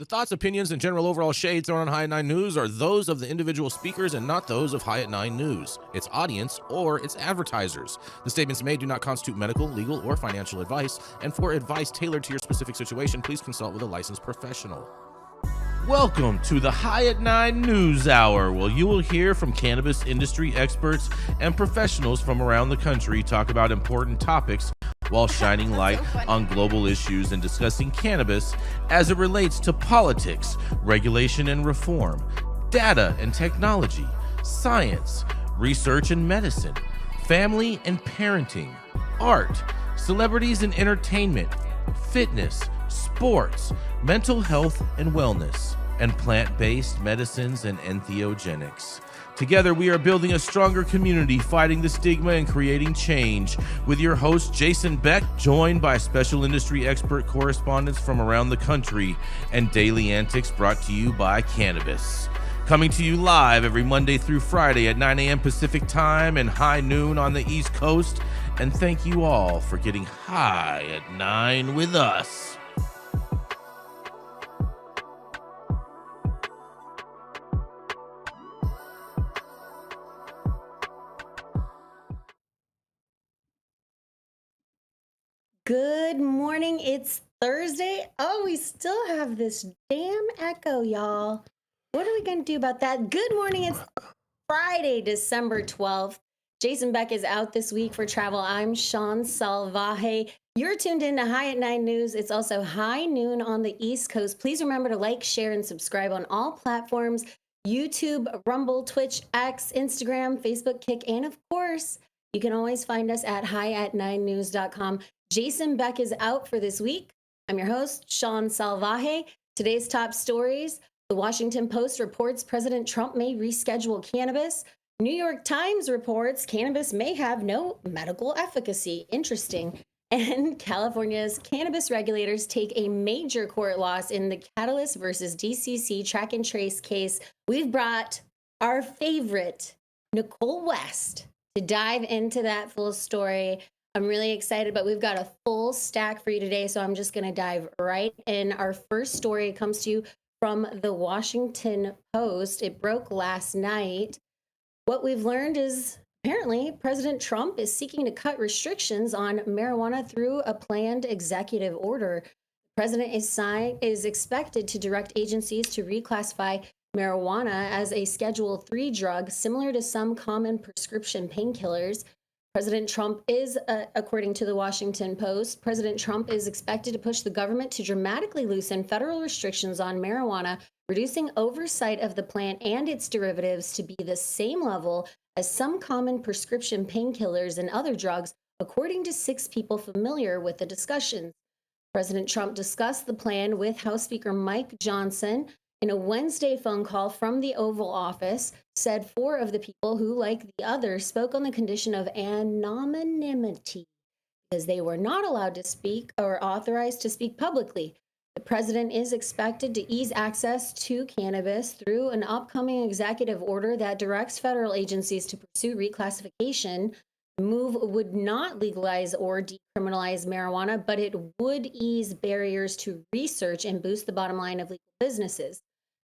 The thoughts, opinions, and general overall shade thrown on High at 9 News are those of the individual speakers and not those of High at 9 News, its audience, or its advertisers. The statements made do not constitute medical, legal, or financial advice, and for advice tailored to your specific situation, please consult with a licensed professional. Welcome to the High at 9 News Hour, where you will hear from cannabis industry experts and professionals from around the country talk about important topics while shining light on global issues and discussing cannabis as it relates to politics, regulation and reform, data and technology, science, research and medicine, family and parenting, art, celebrities and entertainment, fitness, sports, mental health and wellness, and plant-based medicines and entheogenics. Together, we are building a stronger community, fighting the stigma and creating change. With your host, Jason Beck, joined by special industry expert correspondents from around the country, and daily antics brought to you by cannabis. Coming to you live every Monday through Friday at 9 a.m. Pacific Time and high noon on the East Coast. And thank you all for getting high at 9 with us. Good morning. It's Thursday. Oh, we still have this damn echo, y'all. What are we going to do about that? Good morning. It's Friday, December 12th. Jason Beck is out this week for travel. I'm Shaun Salvaje. You're tuned in to High at 9 News. It's also high noon on the East Coast. Please remember to like, share, and subscribe on all platforms: YouTube, Rumble, Twitch, X, Instagram, Facebook, Kick, and of course, you can always find us at highat9news.com. Jason Beck is out for this week. I'm your host, Shaun Salvaje. Today's top stories: the Washington Post reports President Trump may reschedule cannabis. New York Times reports cannabis may have no medical efficacy. Interesting. And California's cannabis regulators take a major court loss in the Catalyst versus DCC track and trace case. We've brought our favorite, Nicole West, to dive into that full story. I'm really excited, but we've got a full stack for you today, so I'm just going to dive right in. Our first story comes to you from the Washington Post. It broke last night. What we've learned is apparently President Trump is seeking to cut restrictions on marijuana through a planned executive order. The president is expected to direct agencies to reclassify marijuana as a Schedule III drug, similar to some common prescription painkillers. President Trump is, according to the Washington Post, President Trump is expected to push the government to dramatically loosen federal restrictions on marijuana, reducing oversight of the plant and its derivatives to be the same level as some common prescription painkillers and other drugs, according to 6 people familiar with the discussions. President Trump discussed the plan with House Speaker Mike Johnson in a Wednesday phone call from the Oval Office. Said 4 of the people who, like the others, spoke on the condition of anonymity because they were not allowed to speak or authorized to speak publicly. The president is expected to ease access to cannabis through an upcoming executive order that directs federal agencies to pursue reclassification. The move would not legalize or decriminalize marijuana, but it would ease barriers to research and boost the bottom line of legal businesses.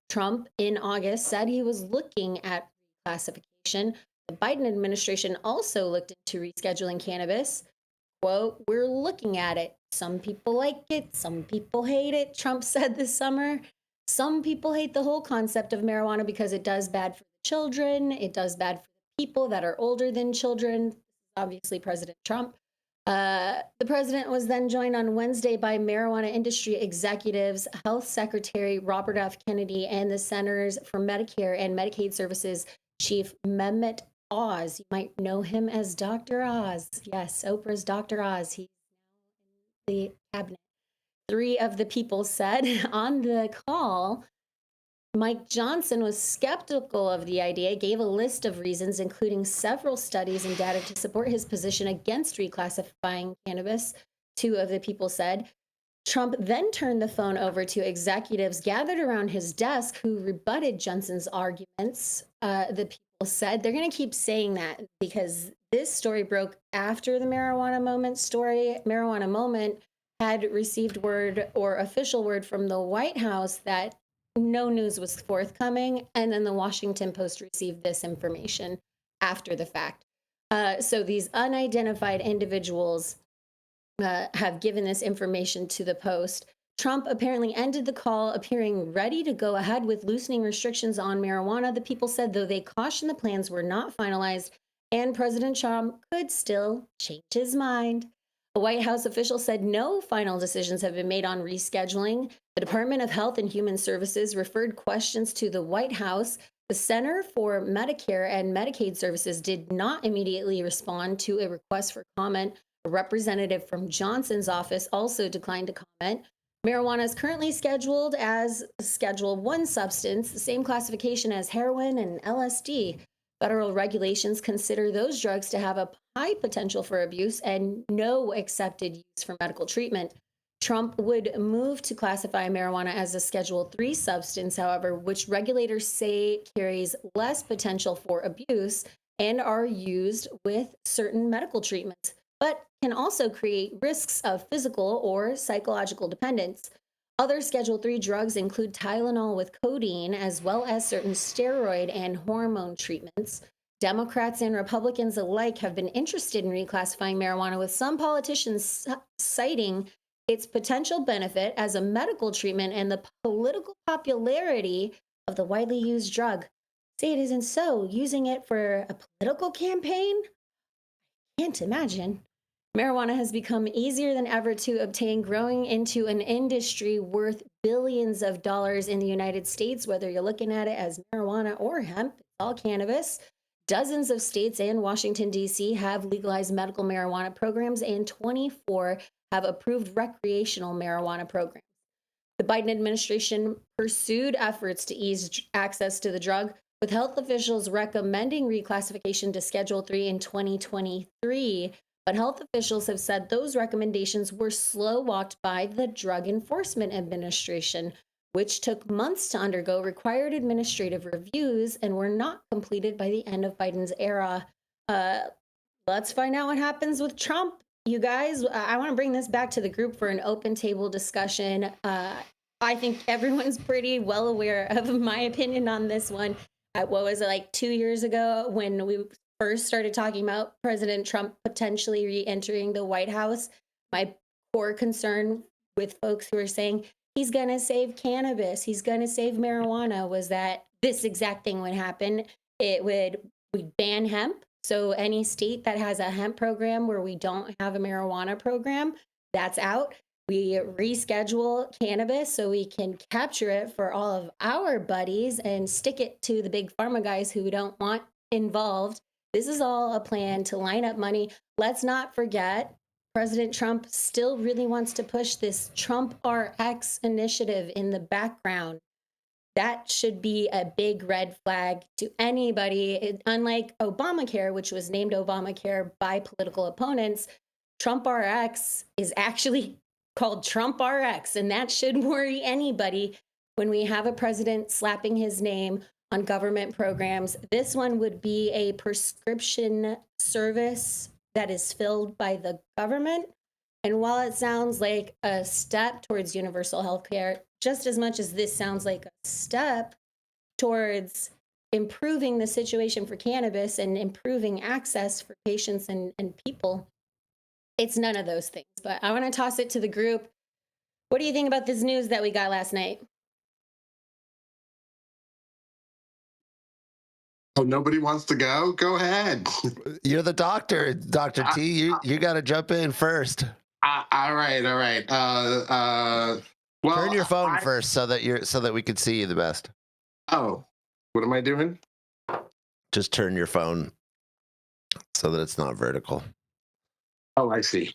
Trump in August said he was looking at reclassification. The Biden administration also looked into rescheduling cannabis. Quote, "We're looking at it. Some people like it, some people hate it," Trump said this summer. Some people hate the whole concept of marijuana because it does bad for the children. It does bad for the people that are older than children. Obviously, President Trump. The president was then joined on Wednesday by marijuana industry executives, Health Secretary Robert F. Kennedy, and the Centers for Medicare and Medicaid Services Chief Mehmet Oz. You might know him as Dr. Oz. Yes, Oprah's Dr. Oz. He's now in the cabinet. 3 of the people said on the call. Mike Johnson was skeptical of the idea, gave a list of reasons, including several studies and data to support his position against reclassifying cannabis, 2 of the people said. Trump then turned the phone over to executives gathered around his desk who rebutted Johnson's arguments. The people said they're going to keep saying that because this story broke after the Marijuana Moment story. Marijuana Moment had received word or official word from the White House that no news was forthcoming, and then the Washington Post received this information after the fact. So these unidentified individuals have given this information to the Post. Trump apparently ended the call appearing ready to go ahead with loosening restrictions on marijuana, the people said, though they cautioned the plans were not finalized and President Trump could still change his mind. A White House official said no final decisions have been made on rescheduling. The Department of Health and Human Services referred questions to the White House. The Center for Medicare and Medicaid Services did not immediately respond to a request for comment. A representative from Johnson's office also declined to comment. Marijuana is currently scheduled as Schedule 1 substance, the same classification as heroin and LSD. Federal regulations consider those drugs to have a high potential for abuse and no accepted use for medical treatment. Trump would move to classify marijuana as a Schedule 3 substance, however, which regulators say carries less potential for abuse and are used with certain medical treatments, but can also create risks of physical or psychological dependence. Other Schedule 3 drugs include Tylenol with codeine, as well as certain steroid and hormone treatments. Democrats and Republicans alike have been interested in reclassifying marijuana, with some politicians citing its potential benefit as a medical treatment and the political popularity of the widely used drug. Say it isn't so. Using it for a political campaign? Can't imagine. Marijuana has become easier than ever to obtain, growing into an industry worth billions of dollars in the United States, whether you're looking at it as marijuana or hemp, it's all cannabis. Dozens of states and Washington, D.C. have legalized medical marijuana programs, and 24 have approved recreational marijuana programs. The Biden administration pursued efforts to ease access to the drug, with health officials recommending reclassification to Schedule 3 in 2023. But health officials have said those recommendations were slow-walked by the Drug Enforcement Administration, which took months to undergo required administrative reviews and were not completed by the end of Biden's era. Let's find out what happens with Trump, you guys. I want to bring this back to the group for an open table discussion. I think everyone's pretty well aware of my opinion on this one. What was it, like 2 years ago when we first started talking about President Trump potentially re-entering the White House? My core concern with folks who are saying he's going to save cannabis, he's going to save marijuana, was that this exact thing would happen. We'd ban hemp. So any state that has a hemp program where we don't have a marijuana program, that's out. We reschedule cannabis so we can capture it for all of our buddies and stick it to the big pharma guys who don't want involved. This is all a plan to line up money. Let's not forget, President Trump still really wants to push this Trump RX initiative in the background. That should be a big red flag to anybody. Unlike Obamacare, which was named Obamacare by political opponents, Trump RX is actually called Trump RX, and that should worry anybody when we have a president slapping his name on government programs. This one would be a prescription service that is filled by the government. And while it sounds like a step towards universal health care, just as much as this sounds like a step towards improving the situation for cannabis and improving access for patients and people, it's none of those things. But I want to toss it to the group. What do you think about this news that we got last night? Oh, nobody wants to go? Go ahead. You're the doctor, Dr. T. You got to jump in first. All right. Well, turn your phone first so that we can see you the best. Oh, what am I doing? Just turn your phone so that it's not vertical. Oh, I see.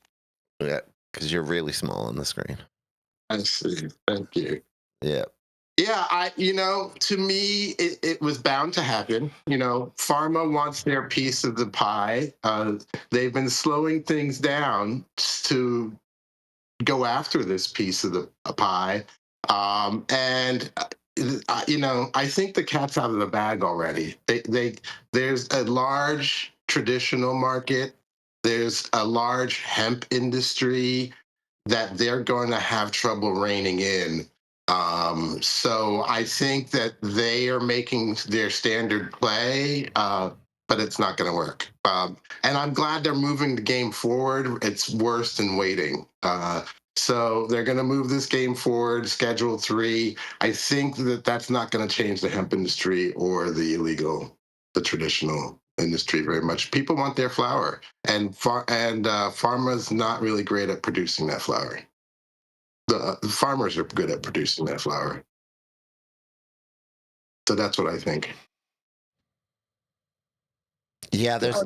Yeah, because you're really small on the screen. I see. Thank you. Yeah. Yeah, to me, it was bound to happen. Pharma wants their piece of the pie. They've been slowing things down to go after this piece of the pie. I think the cat's out of the bag already. There's a large traditional market. There's a large hemp industry. that they're going to have trouble reining in. So I think that they are making their standard play, but it's not going to work. And I'm glad they're moving the game forward. It's worse than waiting. So they're going to move this game forward, Schedule 3. I think that that's not going to change the hemp industry or the traditional industry very much. People want their flower, and pharma's not really great at producing that flower. The farmers are good at producing that flower. So that's what I think. Yeah, there's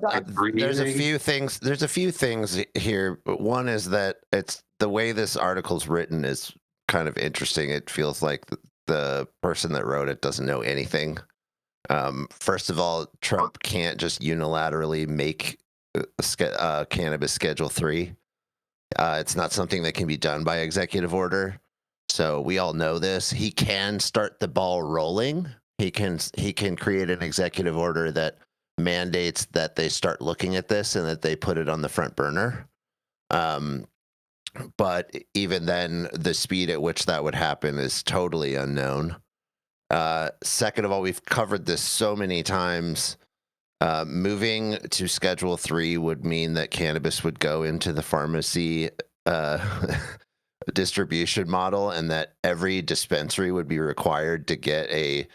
a few things. There's a few things here. But one is that it's the way this article's written is kind of interesting. It feels like the person that wrote it doesn't know anything. First of all, Trump can't just unilaterally make cannabis Schedule 3. It's not something that can be done by executive order. So we all know this. He can start the ball rolling. He can create an executive order that mandates that they start looking at this and that they put it on the front burner. But even then, the speed at which that would happen is totally unknown. Second of all, we've covered this so many times. Moving to Schedule 3 would mean that cannabis would go into the pharmacy distribution model, and that every dispensary would be required to get a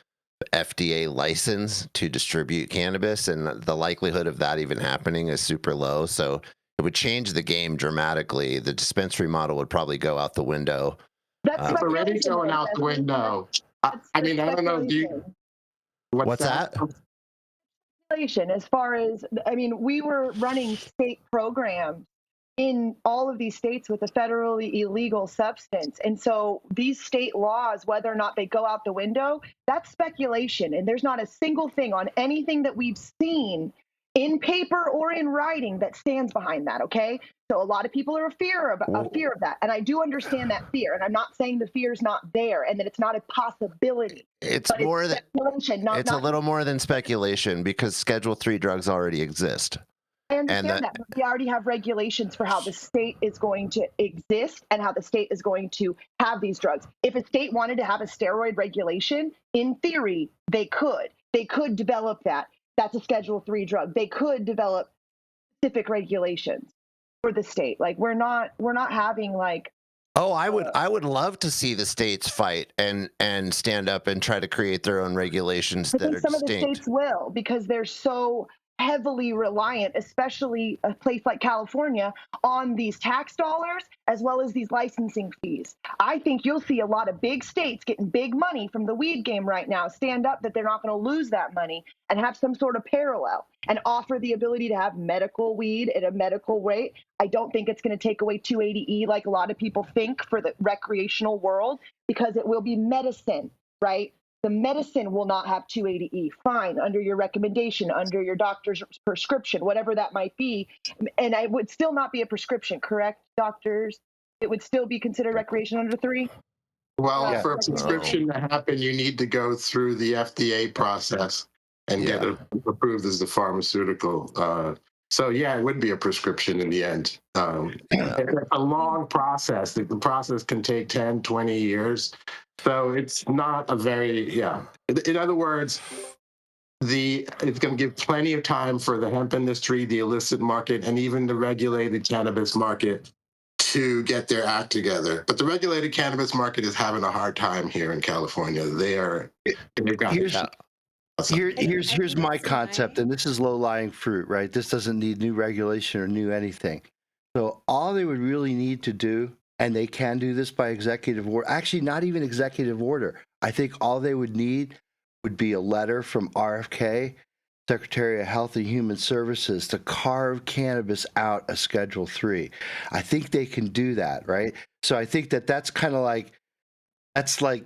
FDA license to distribute cannabis, and the likelihood of that even happening is super low. So it would change the game dramatically. The dispensary model would probably go out the window. It's already going out the window. I mean, I don't know. What's that? As far as, I mean, we were running state programs in all of these states with a federally illegal substance. And so these state laws, whether or not they go out the window, that's speculation. And there's not a single thing on anything that we've seen in paper or in writing that stands behind that. Okay. So a lot of people are a fear of that. And I do understand that fear. And I'm not saying the fear is not there and that it's not a possibility. It's more than speculation. It's a little more than speculation, because Schedule 3 drugs already exist. I understand that, but we already have regulations for how the state is going to exist and how the state is going to have these drugs. If a state wanted to have a steroid regulation, in theory, they could. They could develop that. That's a Schedule 3 drug. They could develop specific regulations for the state. Like we're not having like. Oh, I would love to see the states fight and stand up and try to create their own regulations that are distinct. Some of the states will, because they're so heavily reliant, especially a place like California, on these tax dollars as well as these licensing fees. I think you'll see a lot of big states getting big money from the weed game right now stand up that they're not going to lose that money and have some sort of parallel and offer the ability to have medical weed at a medical rate. I don't think it's going to take away 280E like a lot of people think for the recreational world, because it will be medicine, right? The medicine will not have 280E. Fine, under your recommendation, under your doctor's prescription, whatever that might be. And it would still not be a prescription, correct, doctors? It would still be considered recreation under 3? Well, for a prescription to happen, you need to go through the FDA process and get it approved as the pharmaceutical. So, yeah, it would be a prescription in the end. It's a long process. The process can take 10, 20 years. So it's not a very, In other words, it's going to give plenty of time for the hemp industry, the illicit market, and even the regulated cannabis market to get their act together. But the regulated cannabis market is having a hard time here in California. Here's my concept, and this is low-lying fruit, right? This doesn't need new regulation or new anything. So all they would really need to do, and they can do this by executive order, actually not even executive order. I think all they would need would be a letter from RFK, Secretary of Health and Human Services, to carve cannabis out of Schedule 3. I think they can do that, right? So I think that's kind of like, that's like,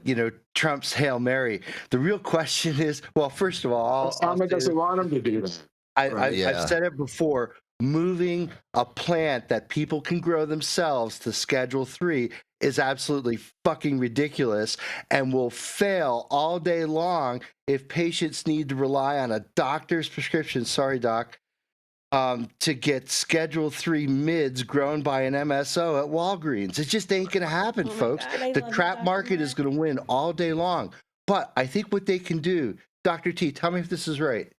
Trump's Hail Mary. The real question is, well, first of all, Obama doesn't want him to do that. I've said it before. Moving a plant that people can grow themselves to Schedule 3 is absolutely fucking ridiculous and will fail all day long if patients need to rely on a doctor's prescription. Sorry, doc. to get Schedule 3 mids grown by an MSO at Walgreens. It just ain't going to happen, folks. God, The crap market is going to win all day long. But I think what they can do, Dr. T, tell me if this is right.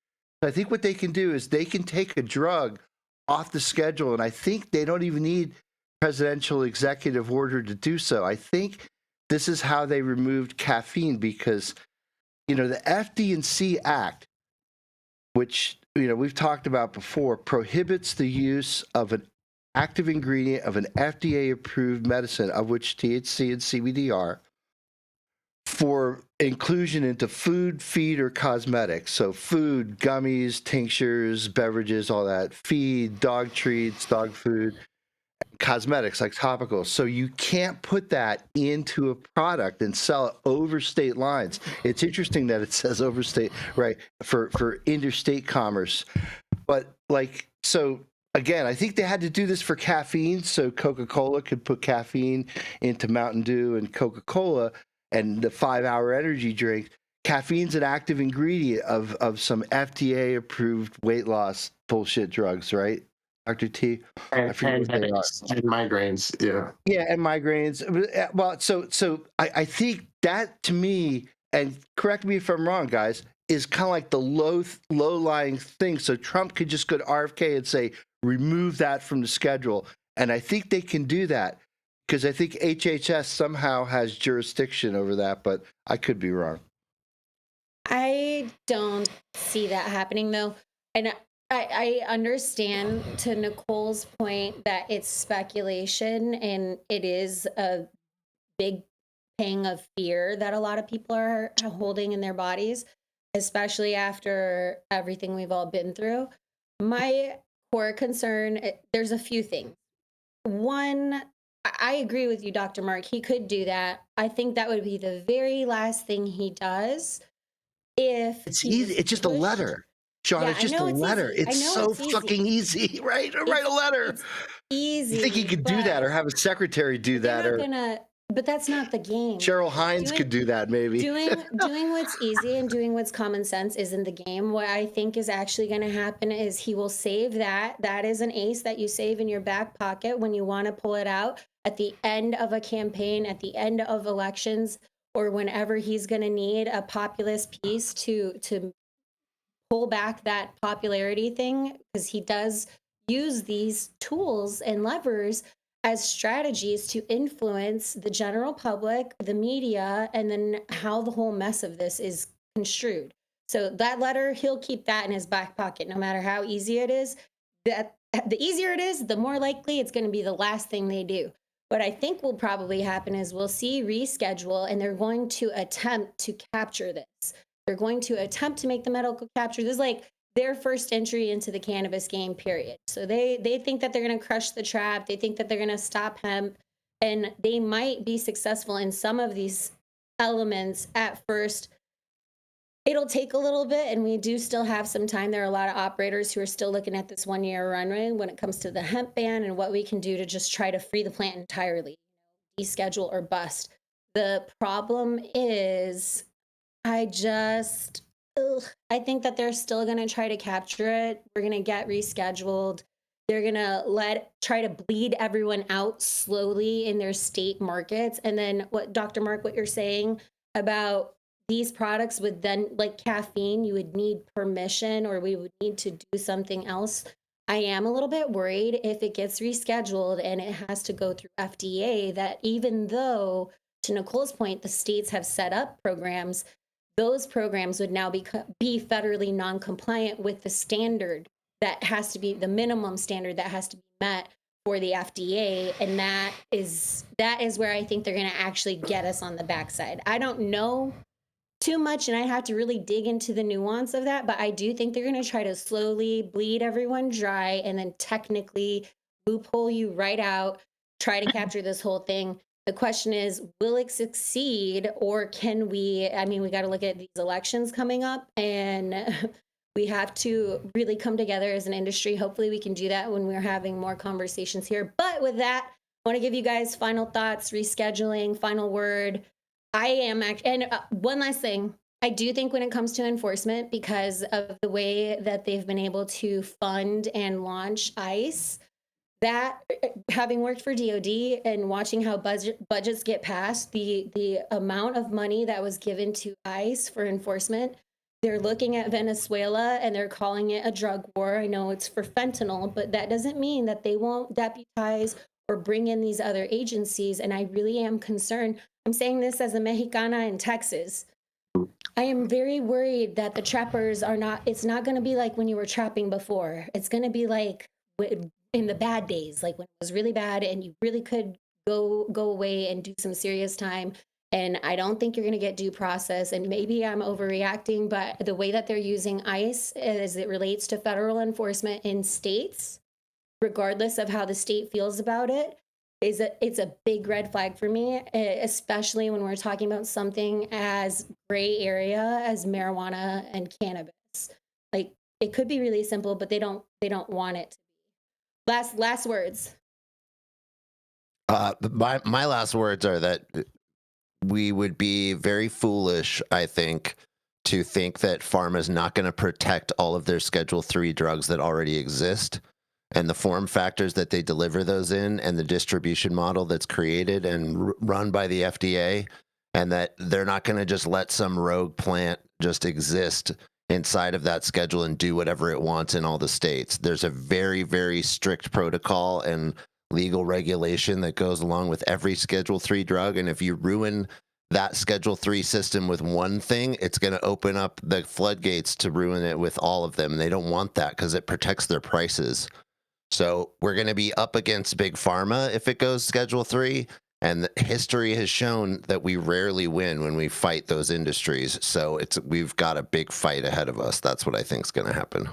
I think what they can do is they can take a drug off the schedule, and I think they don't even need presidential executive order to do so. I think this is how they removed caffeine because, the FD&C Act, which we've talked about before, prohibits the use of an active ingredient of an FDA-approved medicine, of which THC and CBD are, for inclusion into food, feed, or cosmetics. So food, gummies, tinctures, beverages, all that, feed, dog treats, dog food, cosmetics like topicals. So you can't put that into a product and sell it over state lines. It's interesting that it says overstate, right, for interstate commerce. But so again, I think they had to do this for caffeine so Coca-Cola could put caffeine into Mountain Dew and Coca-Cola and the 5-hour energy drink. Caffeine's an active ingredient of some FDA approved weight loss bullshit drugs, right? Dr. T. And migraines, yeah. Yeah, and migraines. Well, so I think that to me, and correct me if I'm wrong, guys, is kind of like the low-lying thing. So Trump could just go to RFK and say, remove that from the schedule. And I think they can do that because I think HHS somehow has jurisdiction over that, but I could be wrong. I don't see that happening, though. And I understand to Nicole's point that it's speculation and it is a big pang of fear that a lot of people are holding in their bodies, especially after everything we've all been through. My core concern, there's a few things. One, I agree with you, Dr. Mark. He could do that. I think that would be the very last thing he does. If it's easy, it's just a letter. Sean, it's just a letter. It's so fucking easy, right? Write a letter. It's easy. You think he could do that or have a secretary do that? But that's not the game. Cheryl Hines could do that, maybe. Doing what's easy and doing what's common sense isn't the game. What I think is actually going to happen is he will save that. That is an ace that you save in your back pocket when you want to pull it out at the end of a campaign, at the end of elections, or whenever he's going to need a populist piece to pull back that popularity thing, because he does use these tools and levers as strategies to influence the general public, the media, and then how the whole mess of this is construed. So that letter, he'll keep that in his back pocket, no matter how easy it is. That the easier it is, the more likely it's going to be the last thing they do. What I think will probably happen is we'll see reschedule, and they're going to attempt to capture this. They're going to attempt to make the medical capture. This is like their first entry into the cannabis game, period. So they think that they're going to crush the trap. They think that they're going to stop hemp, and they might be successful in some of these elements at first. It'll take a little bit, and we do still have some time. There are a lot of operators who are still looking at this 1-year runway when it comes to the hemp ban and what we can do to just try to free the plant entirely, deschedule or bust. The problem is I think that they're still going to try to capture it. We're going to get rescheduled. They're going to try to bleed everyone out slowly in their state markets. And then what, Dr. Mark, what you're saying about these products would then, like caffeine, you would need permission or we would need to do something else. I am a little bit worried if it gets rescheduled and it has to go through FDA, that even though, to Nicole's point, the states have set up programs, those programs would now be federally non-compliant with the standard that has to be the minimum standard that has to be met for the FDA. And that is where I think they're going to actually get us on the backside. I don't know too much, and I have to really dig into the nuance of that, but I do think they're going to try to slowly bleed everyone dry and then technically loophole you right out, try to capture this whole thing. The question is, will it succeed, or can we, we got to look at these elections coming up, and we have to really come together as an industry. Hopefully we can do that when we're having more conversations here. But with that, I want to give you guys final thoughts, rescheduling, final word. I am, and one last thing, I do think when it comes to enforcement, because of the way that they've been able to fund and launch ICE, that having worked for DOD and watching how budgets get passed, the amount of money that was given to ICE for enforcement, they're looking at Venezuela and they're calling it a drug war. I know it's for fentanyl, but that doesn't mean that they won't deputize or bring in these other agencies. And I really am concerned. I'm saying this as a Mexicana in Texas. I am very worried that the trappers are not, it's not going to be like when you were trapping before. It's going to be like in the bad days, like when it was really bad and you really could go away and do some serious time. And I don't think you're going to get due process. And maybe I'm overreacting, but the way that they're using ICE as it relates to federal enforcement in states, regardless of how the state feels about it, it's a big red flag for me, especially when we're talking about something as gray area as marijuana and cannabis. Like, it could be really simple, but they don't want it to be. Last words. My last words are that we would be very foolish, I think, to think that pharma is not going to protect all of their Schedule 3 drugs that already exist, and the form factors that they deliver those in, and the distribution model that's created and run by the FDA, and that they're not going to just let some rogue plant just exist inside of that schedule and do whatever it wants in all the states. There's a very, very strict protocol and legal regulation that goes along with every Schedule 3 drug, and if you ruin that Schedule 3 system with one thing, it's going to open up the floodgates to ruin it with all of them. And they don't want that because it protects their prices. So we're going to be up against Big Pharma if it goes Schedule 3. And history has shown that we rarely win when we fight those industries. So we've got a big fight ahead of us. That's what I think is going to happen.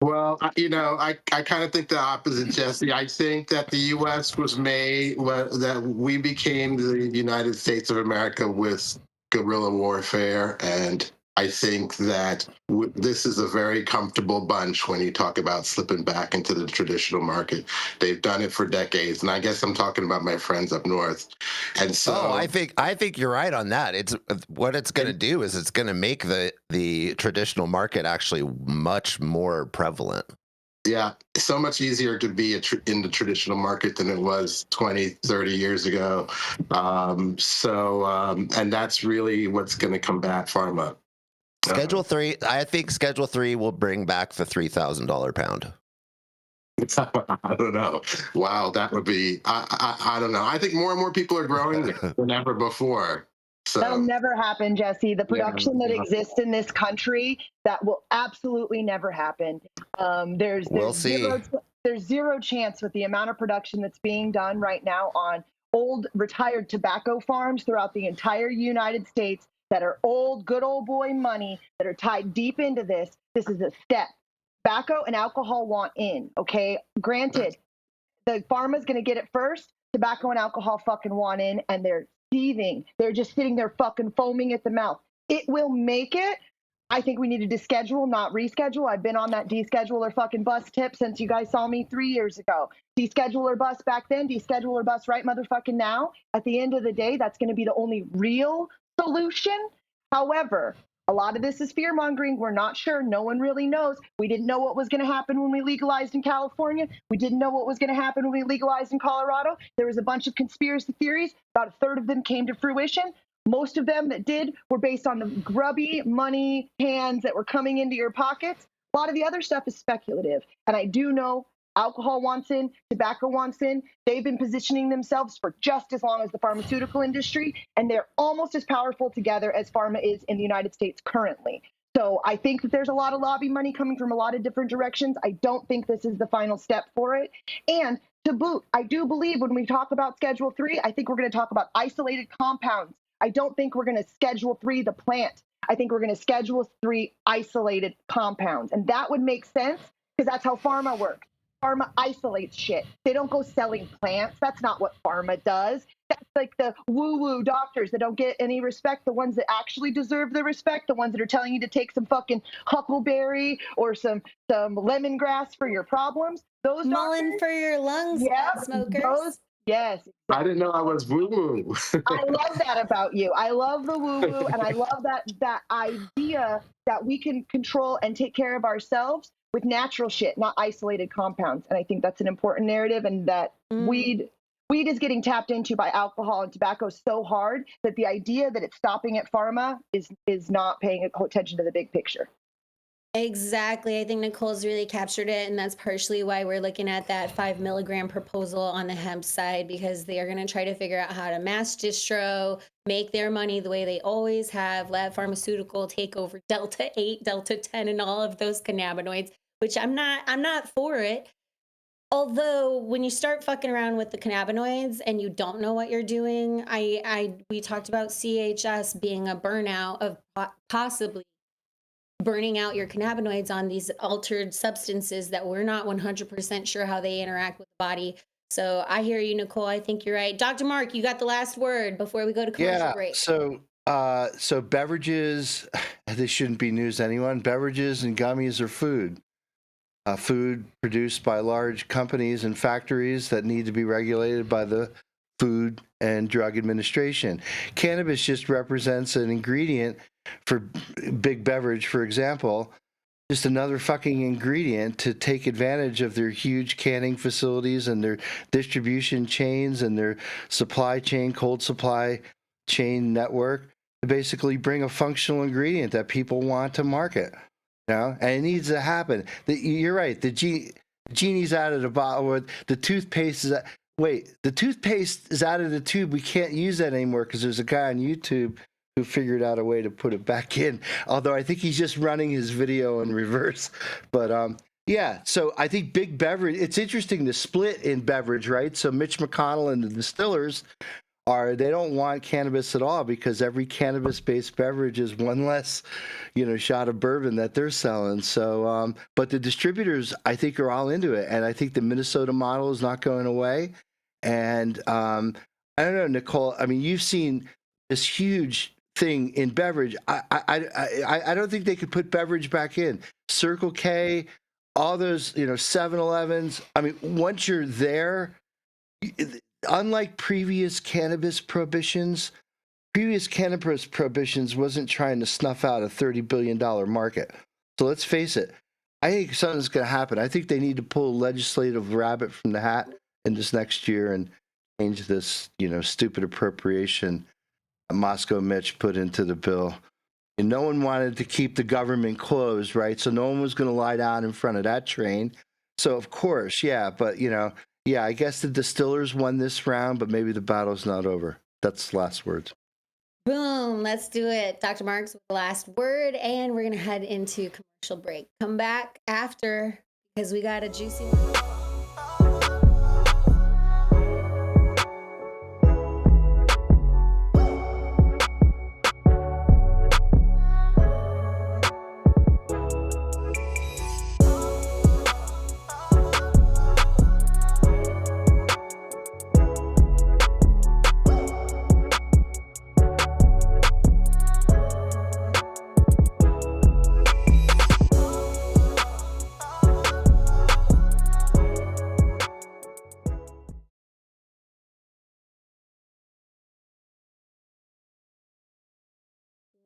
Well, I kind of think the opposite, Jesse. I think that the U.S. was made, that we became the United States of America with guerrilla warfare. And I think that this is a very comfortable bunch when you talk about slipping back into the traditional market. They've done it for decades. And I guess I'm talking about my friends up north. And so I think you're right on that. It's what it's going to do is it's going to make the traditional market actually much more prevalent. Yeah, so much easier to be in the traditional market than it was 20, 30 years ago. And that's really what's going to combat pharma. Schedule 3, I think Schedule 3 will bring back the $3,000 pound. I don't know. Wow, that would be, I don't know. I think more and more people are growing than ever before. So that'll never happen, Jesse. The production that exists in this country, that will absolutely never happen. We'll see. There's zero chance with the amount of production that's being done right now on old retired tobacco farms throughout the entire United States that are old, good old boy money that are tied deep into this. This is a step. Tobacco and alcohol want in, okay? Granted, the pharma's going to get it first. Tobacco and alcohol fucking want in, and they're seething. They're just sitting there fucking foaming at the mouth. It will make it. I think we need to deschedule, not reschedule. I've been on that descheduler fucking bus tip since you guys saw me 3 years ago. Descheduler bus back then, descheduler bus right motherfucking now. At the end of the day, that's going to be the only real solution. However, a lot of this is fear mongering. We're not sure. No one really knows. We didn't know what was going to happen when we legalized in California. We didn't know what was going to happen when we legalized in Colorado. There was a bunch of conspiracy theories. About a third of them came to fruition. Most of them that did were based on the grubby money hands that were coming into your pockets. A lot of the other stuff is speculative. And I do know alcohol wants in, tobacco wants in. They've been positioning themselves for just as long as the pharmaceutical industry, and they're almost as powerful together as pharma is in the United States currently. So I think that there's a lot of lobby money coming from a lot of different directions. I don't think this is the final step for it. And to boot, I do believe when we talk about Schedule 3, I think we're going to talk about isolated compounds. I don't think we're going to Schedule 3 the plant. I think we're going to Schedule 3 isolated compounds. And that would make sense because that's how pharma works. Pharma isolates shit. They don't go selling plants. That's not what pharma does. That's like the woo-woo doctors that don't get any respect, the ones that actually deserve the respect, the ones that are telling you to take some fucking huckleberry or some lemongrass for your problems. Those Mullen for your lungs, yeah, smokers. Yes. I didn't know I was woo-woo. I love that about you. I love the woo-woo, and I love that idea that we can control and take care of ourselves with natural shit, not isolated compounds. And I think that's an important narrative, and that weed is getting tapped into by alcohol and tobacco so hard that the idea that it's stopping at pharma is not paying attention to the big picture. Exactly. I think Nicole's really captured it, and that's partially why we're looking at that 5 milligram proposal on the hemp side, because they are going to try to figure out how to mass distro, make their money the way they always have, let pharmaceutical take over Delta 8, Delta 10, and all of those cannabinoids, which I'm not for it. Although when you start fucking around with the cannabinoids and you don't know what you're doing, we talked about CHS being a burnout of possibly burning out your cannabinoids on these altered substances that we're not 100% sure how they interact with the body. So I hear you, Nicole. I think you're right. Dr. Mark, you got the last word before we go to commercial break. So beverages, this shouldn't be news to anyone. Beverages and gummies are food. Food produced by large companies and factories that need to be regulated by the Food and Drug Administration. Cannabis just represents an ingredient for big beverage, for example, just another fucking ingredient to take advantage of their huge canning facilities and their distribution chains and their supply chain, cold supply chain network to basically bring a functional ingredient that people want to market. You know, and it needs to happen. You're right. The genie's out of the bottle. The toothpaste is the toothpaste is out of the tube. We can't use that anymore because there's a guy on YouTube who figured out a way to put it back in. Although I think he's just running his video in reverse. But yeah, so I think big beverage. It's interesting the split in beverage, right? So Mitch McConnell and the distillers they don't want cannabis at all because every cannabis-based beverage is one less, shot of bourbon that they're selling. So, but the distributors, I think, are all into it, and I think the Minnesota model is not going away. And I don't know, Nicole. I mean, you've seen this huge thing in beverage. I don't think they could put beverage back in. Circle K, all those, 7-Elevens. I mean, once you're there. Unlike previous cannabis prohibitions wasn't trying to snuff out a $30 billion market. So let's face it. I think something's going to happen. I think they need to pull a legislative rabbit from the hat in this next year and change this, stupid appropriation Moscow Mitch put into the bill. And no one wanted to keep the government closed, right? So no one was going to lie down in front of that train. So of course, yeah, but yeah, I guess the distillers won this round, but maybe the battle's not over. That's the last words. Boom. Let's do it. Dr. Marks with the last word, and we're going to head into commercial break. Come back after because we got a juicy one.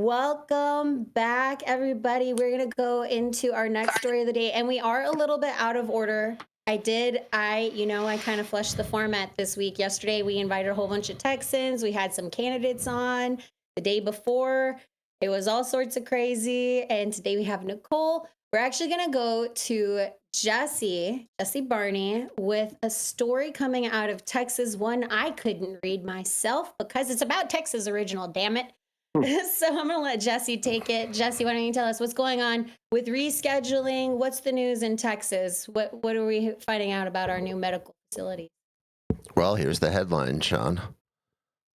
Welcome back, everybody. We're going to go into our next story of the day, and we are a little bit out of order. I kind of flushed the format this week. Yesterday, we invited a whole bunch of Texans. We had some candidates on. The day before, it was all sorts of crazy. And today we have Nicole. We're actually going to go to Jesse Barney, with a story coming out of Texas, one I couldn't read myself because it's about Texas original, damn it. So I'm going to let Jesse take it. Jesse, why don't you tell us what's going on with rescheduling? What's the news in Texas? What are we finding out about our new medical facility? Well, here's the headline, Shaun.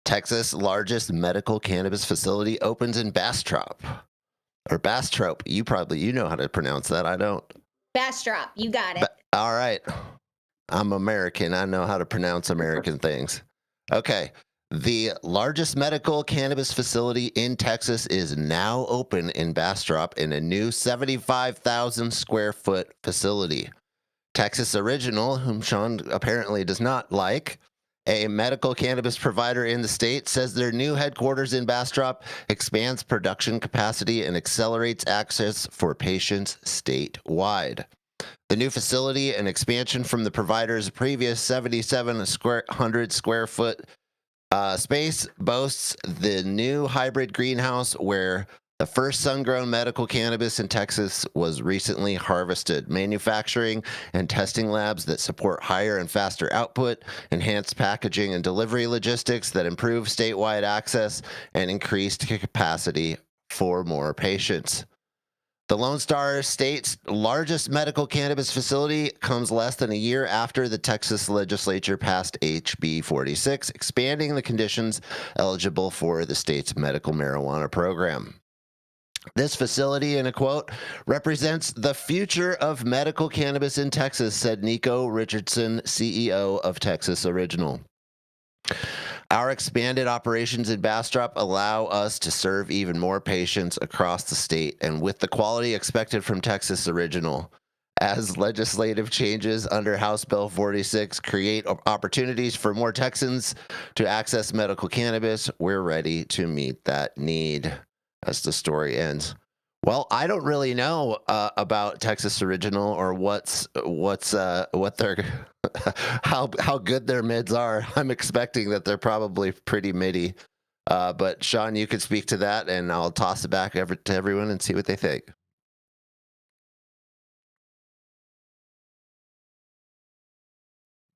Texas' largest medical cannabis facility opens in Bastrop. Or Bastrop. You know how to pronounce that. I don't. Bastrop. You got it. All right. I'm American. I know how to pronounce American things. Okay. The largest medical cannabis facility in Texas is now open in Bastrop in a new 75,000 square foot facility. Texas Original, whom Shaun apparently does not like, a medical cannabis provider in the state, says their new headquarters in Bastrop expands production capacity and accelerates access for patients statewide. The new facility, an expansion from the provider's previous 7,700 square foot space, boasts the new hybrid greenhouse where the first sun-grown medical cannabis in Texas was recently harvested. Manufacturing and testing labs that support higher and faster output, enhanced packaging and delivery logistics that improve statewide access, and increased capacity for more patients. The Lone Star State's largest medical cannabis facility comes less than a year after the Texas legislature passed HB 46, expanding the conditions eligible for the state's medical marijuana program. This facility, in a quote, represents the future of medical cannabis in Texas, said Nico Richardson, CEO of Texas Original. Our expanded operations in Bastrop allow us to serve even more patients across the state and with the quality expected from Texas Original. As legislative changes under House Bill 46 create opportunities for more Texans to access medical cannabis, we're ready to meet that need. As the story ends. Well, I don't really know about Texas Original or what their how good their mids are. I'm expecting that they're probably pretty middy. But Shaun, you could speak to that, and I'll toss it back to everyone and see what they think.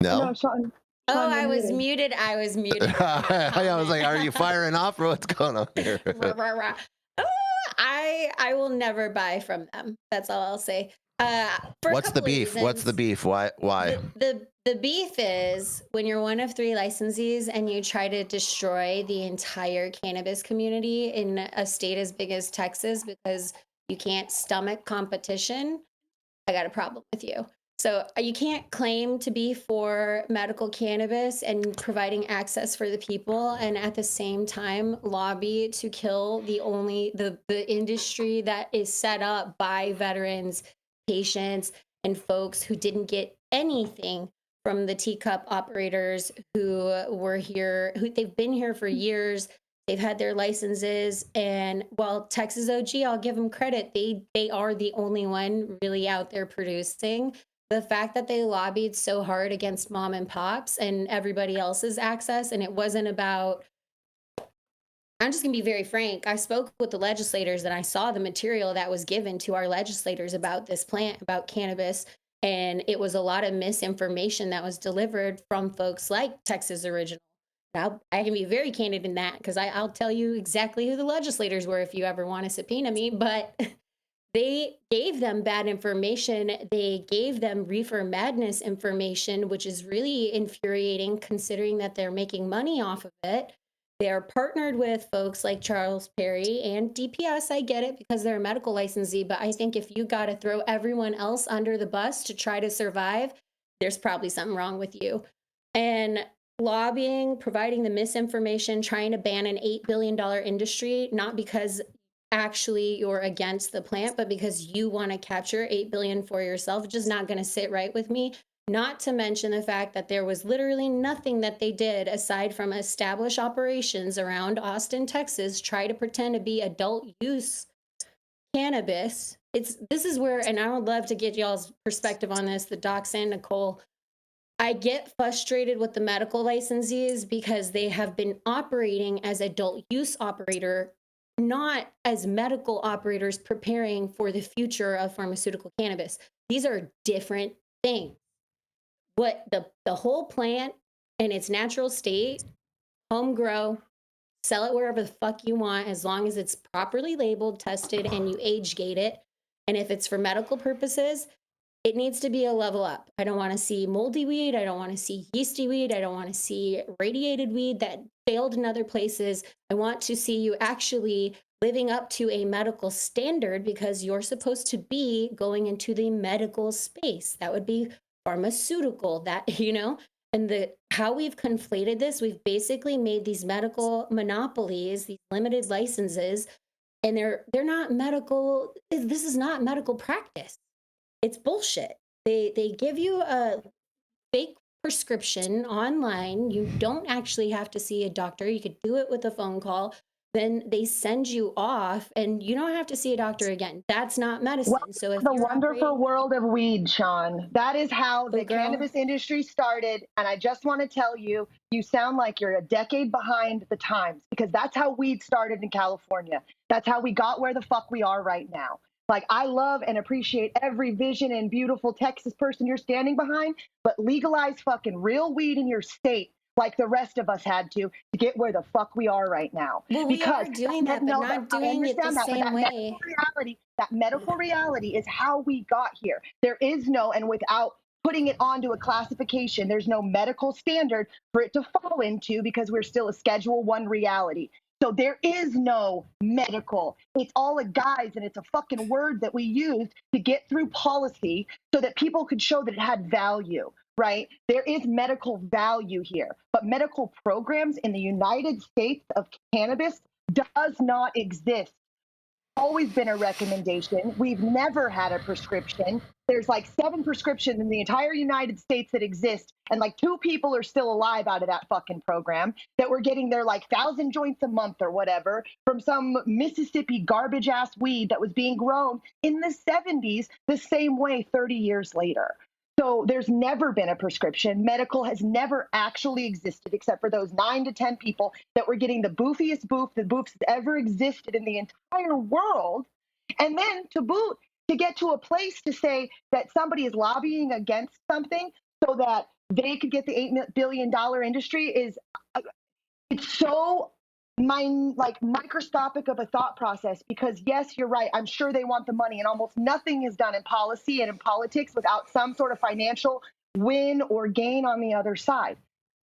No, Shaun. Oh, Shaun, I you're was muted. muted. I was muted. I was like, "Are you firing off, or what's going on here?" Rah, rah, rah. I will never buy from them. That's all I'll say. For What's the beef? What's the beef? Why? The beef is when you're one of 3 licensees and you try to destroy the entire cannabis community in a state as big as Texas because you can't stomach competition. I got a problem with you. So you can't claim to be for medical cannabis and providing access for the people and at the same time lobby to kill the industry that is set up by veterans, patients, and folks who didn't get anything from the teacup operators who were here, who they've been here for years. They've had their licenses, and while Texas OG, I'll give them credit. They are the only one really out there producing. The fact that they lobbied so hard against mom and pops and everybody else's access, and it wasn't about, I'm just going to be very frank. I spoke with the legislators and I saw the material that was given to our legislators about this plant, about cannabis, and it was a lot of misinformation that was delivered from folks like Texas Original. Now, I can be very candid in that because I'll tell you exactly who the legislators were if you ever want to subpoena me, but they gave them bad information. They gave them reefer madness information, which is really infuriating considering that they're making money off of it. They're partnered with folks like Charles Perry and DPS. I get it because they're a medical licensee, but I think if you got to throw everyone else under the bus to try to survive, there's probably something wrong with you. And lobbying, providing the misinformation, trying to ban an $8 billion industry, not because actually you're against the plant, but because you want to capture $8 billion for yourself, just not going to sit right with me. Not to mention the fact that there was literally nothing that they did aside from establish operations around Austin, Texas, try to pretend to be adult use cannabis. This is where, and I would love to get y'all's perspective on this, the docs and Nicole. I get frustrated with the medical licensees because they have been operating as adult use operator, not as medical operators preparing for the future of pharmaceutical cannabis. These are different things. What the whole plant in its natural state, home grow, sell it wherever the fuck you want, as long as it's properly labeled, tested, and you age gate it. And if it's for medical purposes, it needs to be a level up. I don't want to see moldy weed. I don't want to see yeasty weed. I don't want to see radiated weed that failed in other places. I want to see you actually living up to a medical standard because you're supposed to be going into the medical space. That would be pharmaceutical, that, you know, and how we've conflated this, we've basically made these medical monopolies, these limited licenses, and they're not medical. This is not medical practice. It's bullshit. They give you a fake prescription online. You don't actually have to see a doctor. You could do it with a phone call. Then they send you off and you don't have to see a doctor again. That's not medicine. Welcome So if to the you're wonderful world of weed, Shaun. That is how the girl. cannabis industry started. And I just want to tell you, you sound like you're a decade behind the times, because that's how weed started in California. That's how we got where the fuck we are right now. Like, I love and appreciate every vision and beautiful Texas person you're standing behind, but legalize fucking real weed in your state like the rest of us had to get where the fuck we are right now. Well, we are doing that, but not doing it the same way. That medical reality is how we got here. There is no, and without putting it onto a classification, there's no medical standard for it to fall into, because we're still a Schedule 1 reality. So there is no medical. It's all a guise, and it's a fucking word that we used to get through policy so that people could show that it had value, right? There is medical value here, but medical programs in the United States of cannabis does not exist. Always been a recommendation. We've never had a prescription. There's like 7 prescriptions in the entire United States that exist, and like 2 people are still alive out of that fucking program that were getting their like 1,000 joints a month or whatever from some Mississippi garbage ass weed that was being grown in the 70s the same way 30 years later. So there's never been a prescription. Medical has never actually existed, except for those 9 to 10 people that were getting the boofiest boof that boofs ever existed in the entire world. And then to boot, to get to a place to say that somebody is lobbying against something so that they could get the $8 billion industry is, it's so microscopic of a thought process, because yes, you're right. I'm sure they want the money, and almost nothing is done in policy and in politics without some sort of financial win or gain on the other side.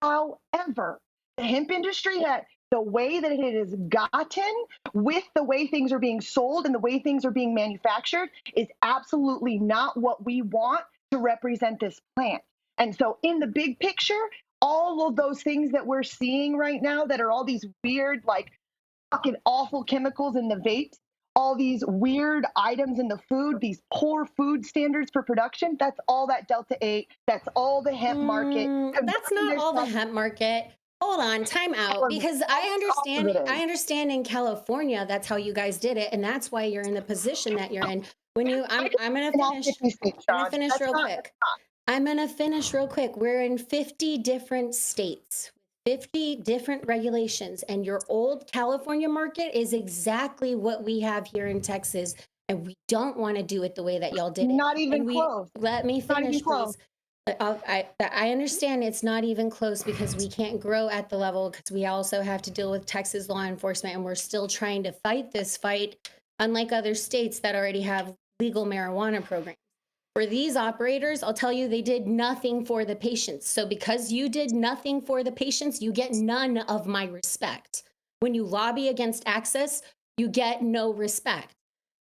However, the hemp industry, the way that it is gotten with the way things are being sold and the way things are being manufactured is absolutely not what we want to represent this plant. And so in the big picture, all of those things that we're seeing right now that are all these weird, like fucking awful chemicals in the vapes, all these weird items in the food, these poor food standards for production, that's all that Delta 8, that's all the hemp market. That's not all the hemp market. Hold on, time out, because I understand in California, that's how you guys did it. And that's why you're in the position that you're in. When you, I'm going to finish real quick. I'm going to finish real quick. We're in 50 different states, 50 different regulations, and your old California market is exactly what we have here in Texas, and we don't want to do it the way that y'all did it. Not even close. Let me finish, please. I understand it's not even close because we can't grow at the level, because we also have to deal with Texas law enforcement, and we're still trying to fight this fight, unlike other states that already have legal marijuana programs. For these operators, I'll tell you, they did nothing for the patients. So because you did nothing for the patients, you get none of my respect. When you lobby against access, you get no respect.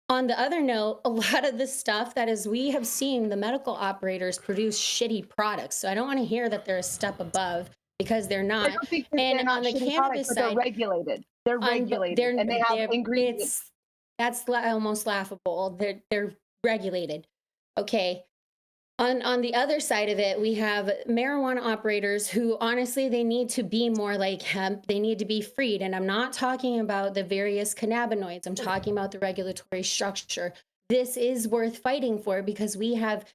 On the other note, a lot of the stuff that, as we have seen, the medical operators produce shitty products. So I don't want to hear that they're a step above, because they're not. And on the cannabis side, they're regulated. They're regulated, and they have ingredients. That's almost laughable. They're regulated. Okay. On the other side of it, we have marijuana operators who, honestly, they need to be more like hemp. They need to be freed. And I'm not talking about the various cannabinoids. I'm talking about the regulatory structure. This is worth fighting for, because we have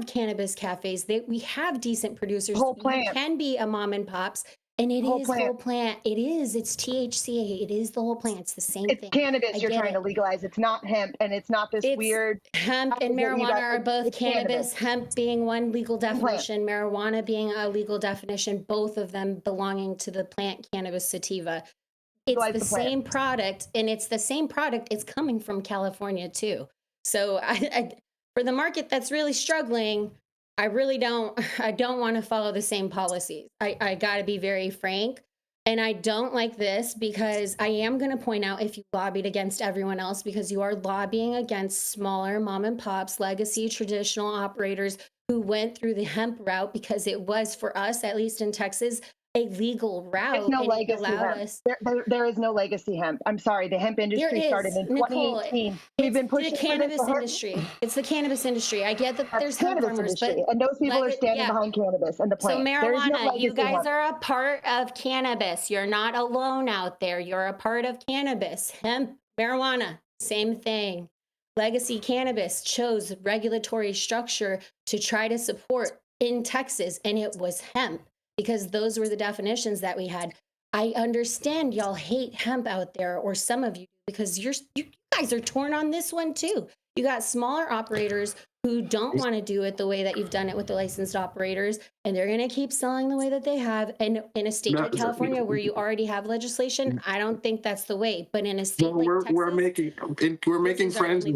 cannabis cafes. We have decent producers. Whole plant. You can be a mom and pops. And it is whole plant. It is. It's THCA. It is the whole plant. It's the same thing. It's cannabis you're trying to legalize. It's not hemp, and it's not this weird. Hemp and marijuana are both cannabis. Hemp being one legal definition, marijuana being a legal definition, both of them belonging to the plant cannabis sativa. It's the same product, and it's the same product. It's coming from California too. So for the market that's really struggling, I don't want to follow the same policies. I got to be very frank. And I don't like this, because I am going to point out, if you lobbied against everyone else, because you are lobbying against smaller mom and pops, legacy, traditional operators who went through the hemp route, because it was, for us, at least in Texas, a legal route. There's no and legacy allowed hemp. us. There is no legacy hemp. I'm sorry. The hemp industry started in Nicole, 2018. We've been pushing the for cannabis this industry. It's the cannabis industry. I get that there's hemp cannabis farmers, industry, but and those people are standing behind cannabis and the so plant. There is no marijuana, you legacy guys hemp. are a part of cannabis. You're not alone out there. You're a part of cannabis. Hemp, marijuana, same thing. Legacy Cannabis chose regulatory structure to try to support in Texas, and it was hemp because those were the definitions that we had. I understand y'all hate hemp out there, or some of you, because you guys are torn on this one too. You got smaller operators who don't want to do it the way that you've done it with the licensed operators, and they're going to keep selling the way that they have. And in a state like California, where you already have legislation, I don't think that's the way. But in a state like Texas, we're making friends.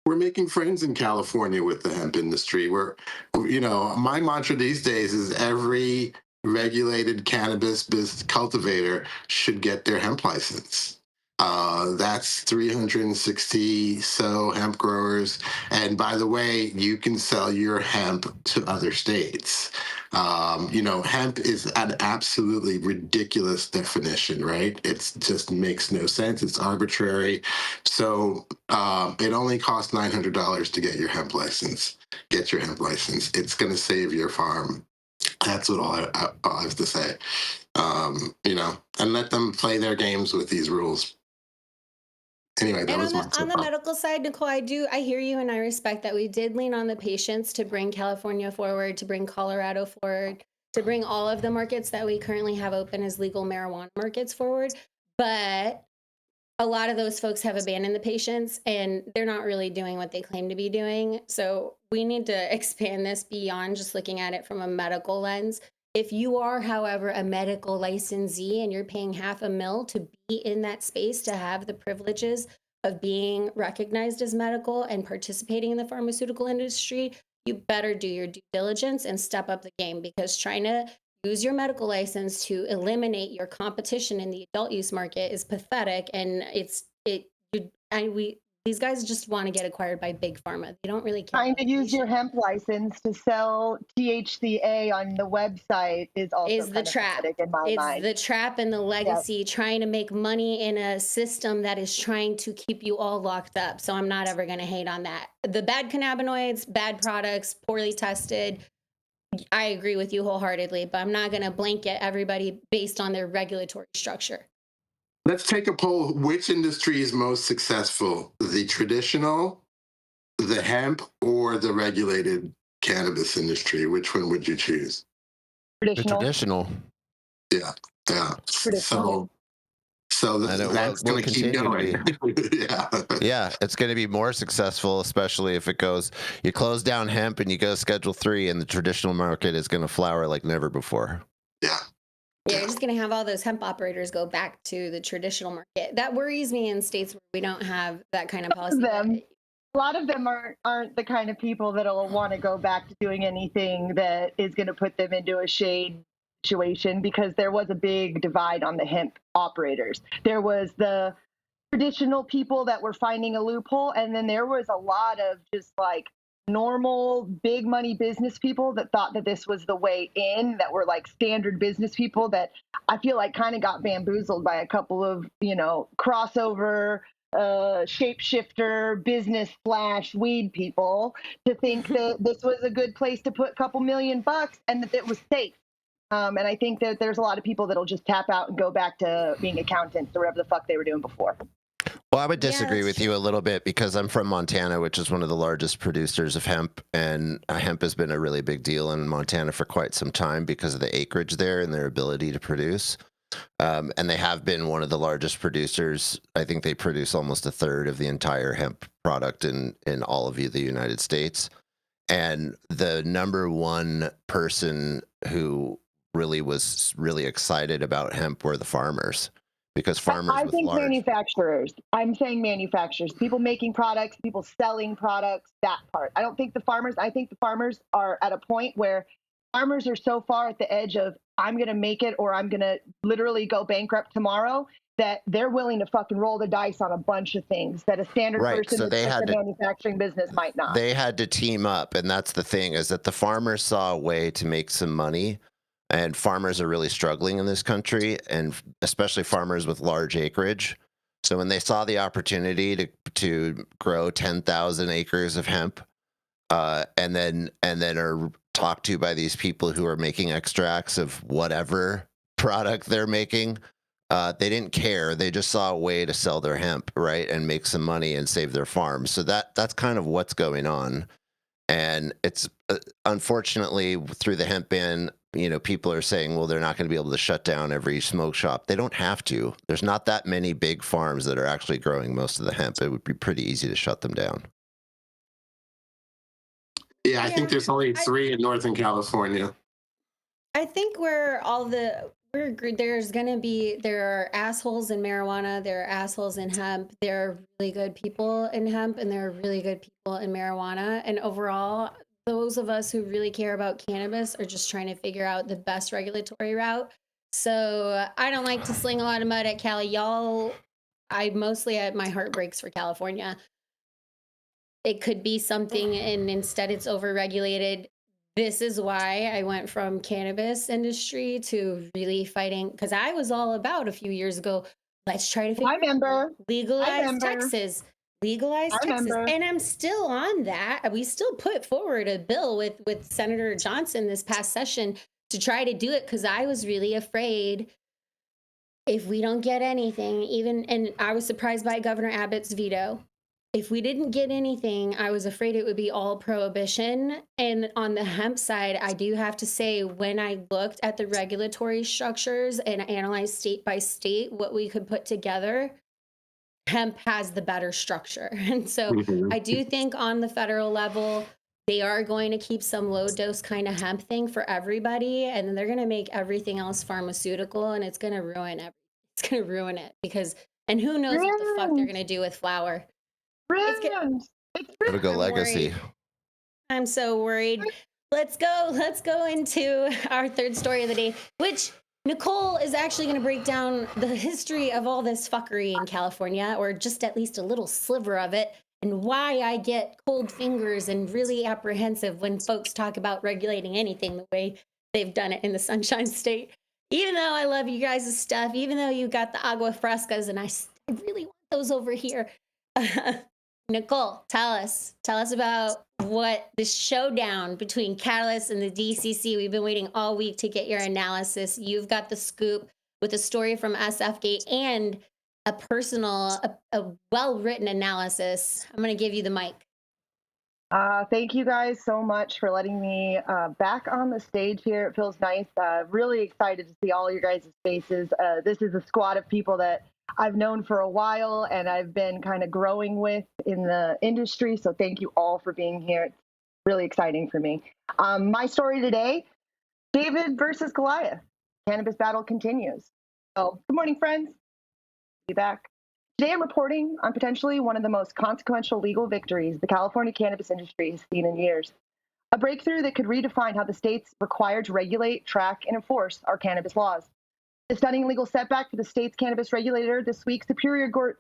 We're making friends in California with the hemp industry. My mantra these days is every regulated cannabis cultivator should get their hemp license. That's 360 so hemp growers. And by the way, you can sell your hemp to other states. Hemp is an absolutely ridiculous definition, right? It just makes no sense. It's arbitrary. So it only costs $900 to get your hemp license. Get your hemp license. It's going to save your farm. That's what I have to say. And let them play their games with these rules. Anyway, that was on the medical side, Nicole, I hear you, and I respect that we did lean on the patients to bring California forward, to bring Colorado forward, to bring all of the markets that we currently have open as legal marijuana markets forward. But a lot of those folks have abandoned the patients, and they're not really doing what they claim to be doing. So we need to expand this beyond just looking at it from a medical lens. If you are, however, a medical licensee and you're paying $500,000 to be in that space, to have the privileges of being recognized as medical and participating in the pharmaceutical industry, you better do your due diligence and step up the game, because trying to use your medical license to eliminate your competition in the adult use market is pathetic. And these guys just want to get acquired by big pharma. They don't really care. Trying to use your hemp license to sell THCA on the website is also the trap. In my mind. The trap and the legacy, trying to make money in a system that is trying to keep you all locked up. So I'm not ever going to hate on that. The bad cannabinoids, bad products, poorly tested. I agree with you wholeheartedly, but I'm not going to blanket everybody based on their regulatory structure. Let's take a poll. Which industry is most successful? The traditional, the hemp, or the regulated cannabis industry? Which one would you choose? Traditional. Yeah. Traditional. So that's going to keep going. Yeah, it's going to be more successful, especially if it goes, you close down hemp and you go Schedule 3, and the traditional market is going to flower like never before. Yeah. Yeah, you're just going to have all those hemp operators go back to the traditional market. That worries me in states where we don't have that kind of policy. A lot of them aren't the kind of people that'll want to go back to doing anything that is going to put them into a shade situation, because there was a big divide on the hemp operators. There was the traditional people that were finding a loophole, and then there was a lot of just like normal big money business people that thought that this was the way in, that were like standard business people that I feel like kind of got bamboozled by a couple of, crossover shapeshifter business / weed people to think that this was a good place to put a couple $1 million and that it was safe. And I think that there's a lot of people that'll just tap out and go back to being accountants or whatever the fuck they were doing before. Well, I would disagree with you a little bit, because I'm from Montana, which is one of the largest producers of hemp, and hemp has been a really big deal in Montana for quite some time because of the acreage there and their ability to produce. And they have been one of the largest producers. I think they produce almost a third of the entire hemp product in all of the United States. And the number one person who really was really excited about hemp were the farmers. Because farmers, I think manufacturers. I'm saying manufacturers, people making products, people selling products, that part. I don't think the farmers. I think the farmers are at a point where farmers are so far at the edge of, I'm going to make it or I'm going to literally go bankrupt tomorrow, that they're willing to fucking roll the dice on a bunch of things that a standard person that's in the manufacturing business might not. They had to team up. And that's the thing, is that the farmers saw a way to make some money and farmers are really struggling in this country, and especially farmers with large acreage. So when they saw the opportunity to grow 10,000 acres of hemp, and then are talked to by these people who are making extracts of whatever product they're making, they didn't care. They just saw a way to sell their hemp, right, and make some money and save their farms. So that's kind of what's going on. And it's unfortunately through the hemp ban, people are saying, well, they're not going to be able to shut down every smoke shop. They don't have to. There's not that many big farms that are actually growing most of the hemp. It would be pretty easy to shut them down. Yeah, I think there's only 3 in Northern California. I think there are assholes in marijuana, there are assholes in hemp, there are really good people in hemp, and there are really good people in marijuana. And overall, those of us who really care about cannabis are just trying to figure out the best regulatory route. So I don't like to sling a lot of mud at Cali. Y'all, my heart breaks for California. It could be something, and instead it's overregulated. This is why I went from cannabis industry to really fighting, because I was all about a few years ago, let's try to legalize Texas. And I'm still on that. We still put forward a bill with Senator Johnson this past session to try to do it, because I was really afraid if we don't get anything, and I was surprised by Governor Abbott's veto. If we didn't get anything, I was afraid it would be all prohibition. And on the hemp side, I do have to say, when I looked at the regulatory structures and analyzed state by state what we could put together, hemp has the better structure. And so I do think on the federal level, they are going to keep some low dose kind of hemp thing for everybody. And then they're going to make everything else pharmaceutical, and it's going to ruin it and who knows what the fuck they're going to do with flour. Brilliant. Gotta go legacy. I'm so worried. Let's go into our third story of the day, which Nicole is actually going to break down the history of all this fuckery in California, or just at least a little sliver of it, and why I get cold fingers and really apprehensive when folks talk about regulating anything the way they've done it in the Sunshine State. Even though I love you guys' stuff, even though you got the agua frescas, and I really want those over here. Nicole, tell us about what this showdown between Catalyst and the DCC. We've been waiting all week to get your analysis. You've got the scoop with a story from SFgate and a well-written analysis. I'm going to give you the mic. Thank you guys so much for letting me back on the stage here. It feels nice. Really excited to see all your guys' faces. This is a squad of people that I've known for a while, and I've been kind of growing with in the industry. So thank you all for being here. It's really exciting for me. My story today, David versus Goliath. Cannabis battle continues. So good morning, friends. Be back. Today I'm reporting on potentially one of the most consequential legal victories the California cannabis industry has seen in years. A breakthrough that could redefine how the state's required to regulate, track, and enforce our cannabis laws. A stunning legal setback for the state's cannabis regulator. This week, Superior Court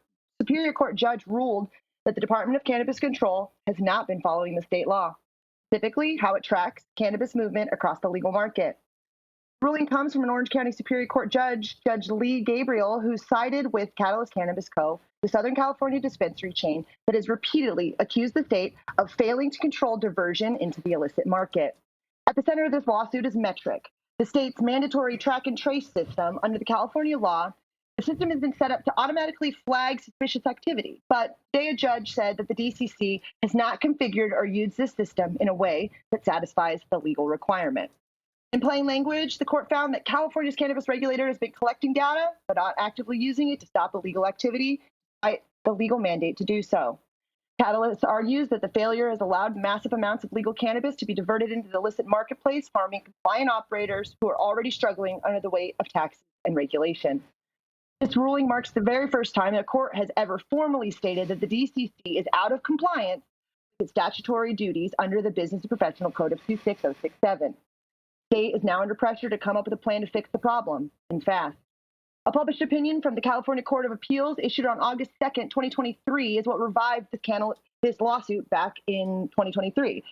judge ruled that the Department of Cannabis Control has not been following the state law, specifically how it tracks cannabis movement across the legal market. The ruling comes from an Orange County Superior Court judge, Judge Lee Gabriel, who sided with Catalyst Cannabis Co., the Southern California dispensary chain that has repeatedly accused the state of failing to control diversion into the illicit market. At the center of this lawsuit is Metric, the state's mandatory track and trace system. Under the California law. The system has been set up to automatically flag suspicious activity, but today a judge said that the DCC has not configured or used this system in a way that satisfies the legal requirement. In plain language, the court found that California's cannabis regulator has been collecting data, but not actively using it to stop illegal activity, despite the legal mandate to do so. Catalyst argues that the failure has allowed massive amounts of legal cannabis to be diverted into the illicit marketplace, harming compliant operators who are already struggling under the weight of taxes and regulation. This ruling marks the very first time that a court has ever formally stated that the DCC is out of compliance with its statutory duties under the Business and Professional Code of 26067. The state is now under pressure to come up with a plan to fix the problem, and fast. A published opinion from the California Court of Appeals issued on August 2nd, 2023 is what revived this lawsuit back in 2023.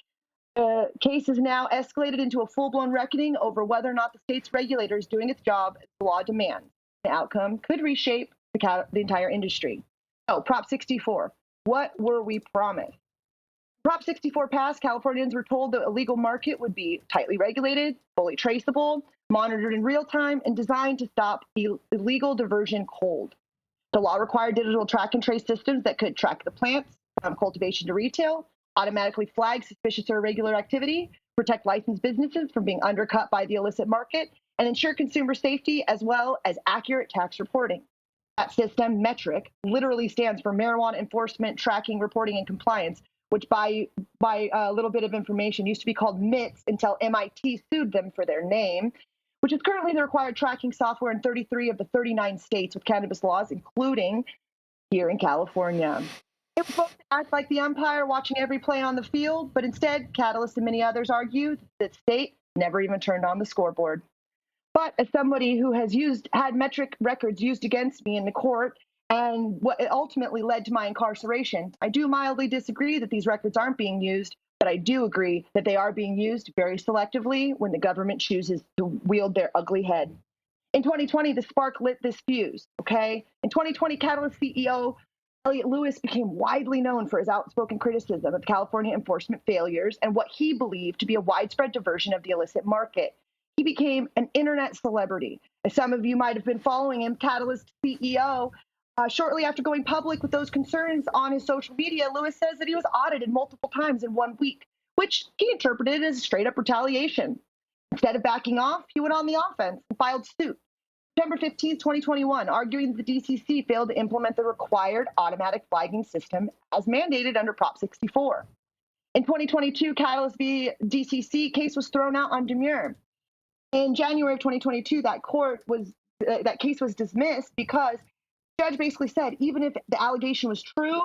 The case is now escalated into a full-blown reckoning over whether or not the state's regulator is doing its job as the law demands. The outcome could reshape the entire industry. So, Prop 64. What were we promised? Prop 64 passed, Californians were told the illegal market would be tightly regulated, fully traceable, monitored in real time, and designed to stop illegal diversion cold. The law required digital track and trace systems that could track the plants from cultivation to retail, automatically flag suspicious or irregular activity, protect licensed businesses from being undercut by the illicit market, and ensure consumer safety as well as accurate tax reporting. That system, METRIC, literally stands for Marijuana Enforcement, Tracking, Reporting, and Compliance, which by a little bit of information used to be called MITS until MIT sued them for their name, which is currently the required tracking software in 33 of the 39 states with cannabis laws, including here in California. It was supposed to act like the umpire watching every play on the field, but instead, Catalyst and many others argue that the state never even turned on the scoreboard. But as somebody who has had metric records used against me in the court, and what ultimately led to my incarceration, I do mildly disagree that these records aren't being used, but I do agree that they are being used very selectively when the government chooses to wield their ugly head. In 2020, the spark lit this fuse, okay? In 2020, Catalyst CEO Elliot Lewis became widely known for his outspoken criticism of California enforcement failures and what he believed to be a widespread diversion of the illicit market. He became an internet celebrity. As some of you might have been following him, Catalyst CEO, shortly after going public with those concerns on his social media, Lewis says that he was audited multiple times in 1 week, which he interpreted as straight up retaliation. Instead of backing off, he went on the offense and filed suit. September 15, 2021, arguing that the DCC failed to implement the required automatic flagging system as mandated under Prop 64. In 2022, Catalyst v. DCC case was thrown out on demurrer. In January of 2022, that case was dismissed because the judge basically said even if the allegation was true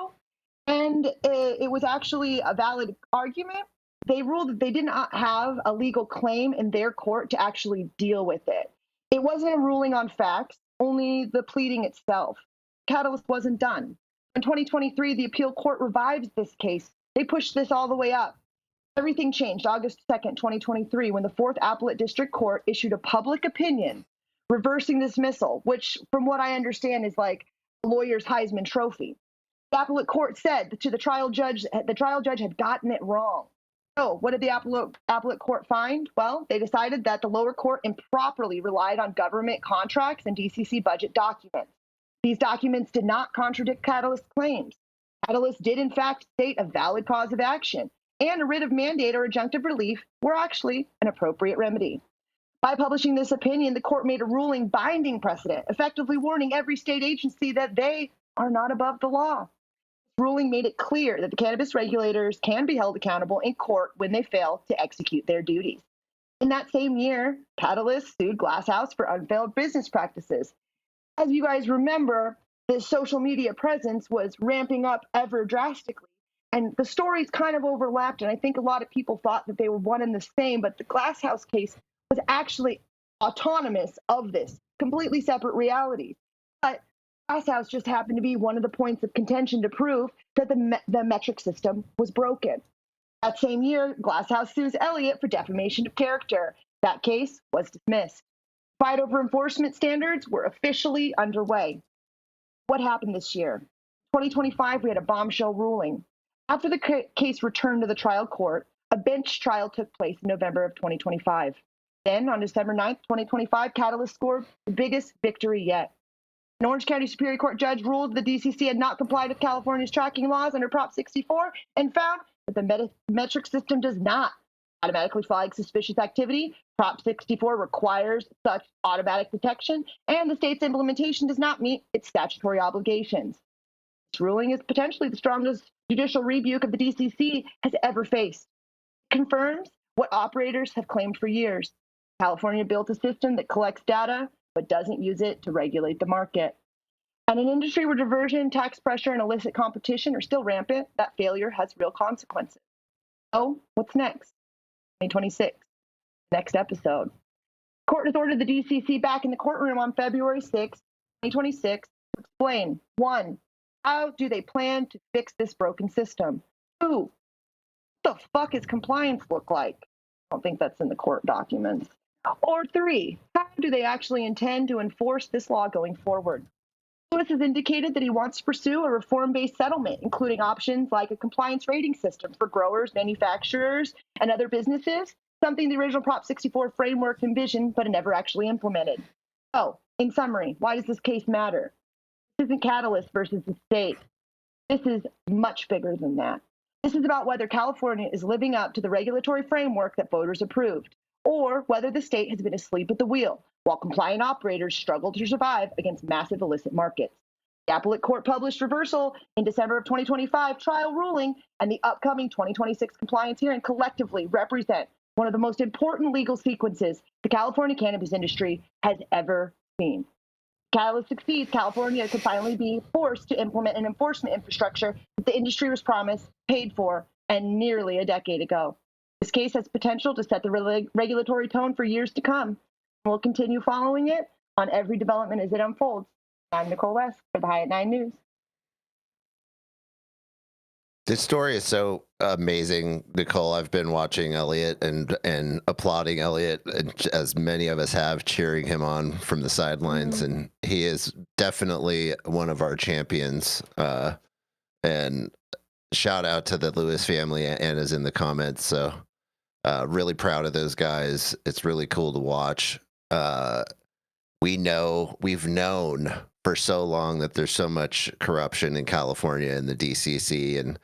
and it was actually a valid argument, they ruled that they did not have a legal claim in their court to actually deal with it. It wasn't a ruling on facts, only the pleading itself. Catalyst wasn't done. In 2023, the appeal court revived this case. They pushed this all the way up. Everything changed August 2nd, 2023, when the 4th Appellate District Court issued a public opinion reversing dismissal, which, from what I understand, is like a lawyer's Heisman Trophy. The appellate court said to the trial judge had gotten it wrong. So what did the appellate court find? Well, they decided that the lower court improperly relied on government contracts and DCC budget documents. These documents did not contradict Catalyst's claims. Catalyst did, in fact, state a valid cause of action, and a writ of mandate or adjunctive relief were actually an appropriate remedy. By publishing this opinion, the court made a ruling binding precedent, effectively warning every state agency that they are not above the law. This ruling made it clear that the cannabis regulators can be held accountable in court when they fail to execute their duties. In that same year, Catalyst sued Glass House for unfair business practices. As you guys remember, the social media presence was ramping up ever drastically. And the stories kind of overlapped, and I think a lot of people thought that they were one and the same, but the Glass House case was actually autonomous of this, completely separate realities. But Glass House just happened to be one of the points of contention to prove that the metric system was broken. That same year, Glass House sues Elliott for defamation of character. That case was dismissed. Fight over enforcement standards were officially underway. What happened this year? 2025, we had a bombshell ruling. After the case returned to the trial court, a bench trial took place in November of 2025. Then, on December 9th, 2025, Catalyst scored the biggest victory yet. An Orange County Superior Court judge ruled the DCC had not complied with California's tracking laws under Prop 64 and found that the metric system does not automatically flag suspicious activity. Prop 64 requires such automatic detection, and the state's implementation does not meet its statutory obligations. This ruling is potentially the strongest judicial rebuke of the DCC has ever faced. It confirms what operators have claimed for years. California built a system that collects data but doesn't use it to regulate the market. And an industry where diversion, tax pressure, and illicit competition are still rampant, that failure has real consequences. So, what's next? 2026, next episode. Court has ordered the DCC back in the courtroom on February 6, 2026, to explain, 1, how do they plan to fix this broken system? 2, what the fuck is compliance look like? I don't think that's in the court documents. Or 3, how do they actually intend to enforce this law going forward? Lewis has indicated that he wants to pursue a reform-based settlement, including options like a compliance rating system for growers, manufacturers, and other businesses, something the original Prop 64 framework envisioned but never actually implemented. So, in summary, why does this case matter? This isn't Catalyst versus the state. This is much bigger than that. This is about whether California is living up to the regulatory framework that voters approved, or whether the state has been asleep at the wheel while compliant operators struggle to survive against massive illicit markets. The appellate court published reversal in December of 2025 trial ruling and the upcoming 2026 compliance hearing collectively represent one of the most important legal sequences the California cannabis industry has ever seen. Catalyst succeeds, California could finally be forced to implement an enforcement infrastructure that the industry was promised, paid for, and nearly a decade ago. This case has potential to set the regulatory tone for years to come. We'll continue following it on every development as it unfolds. I'm Nicole West for the High at 9 News. This story is so amazing, Nicole. I've been watching Elliot and applauding Elliot, as many of us have, cheering him on from the sidelines. Mm-hmm. And he is definitely one of our champions. And shout out to the Lewis family. Anna's in the comments. So really proud of those guys. It's really cool to watch. We've known for so long that there's so much corruption in California and the DCC and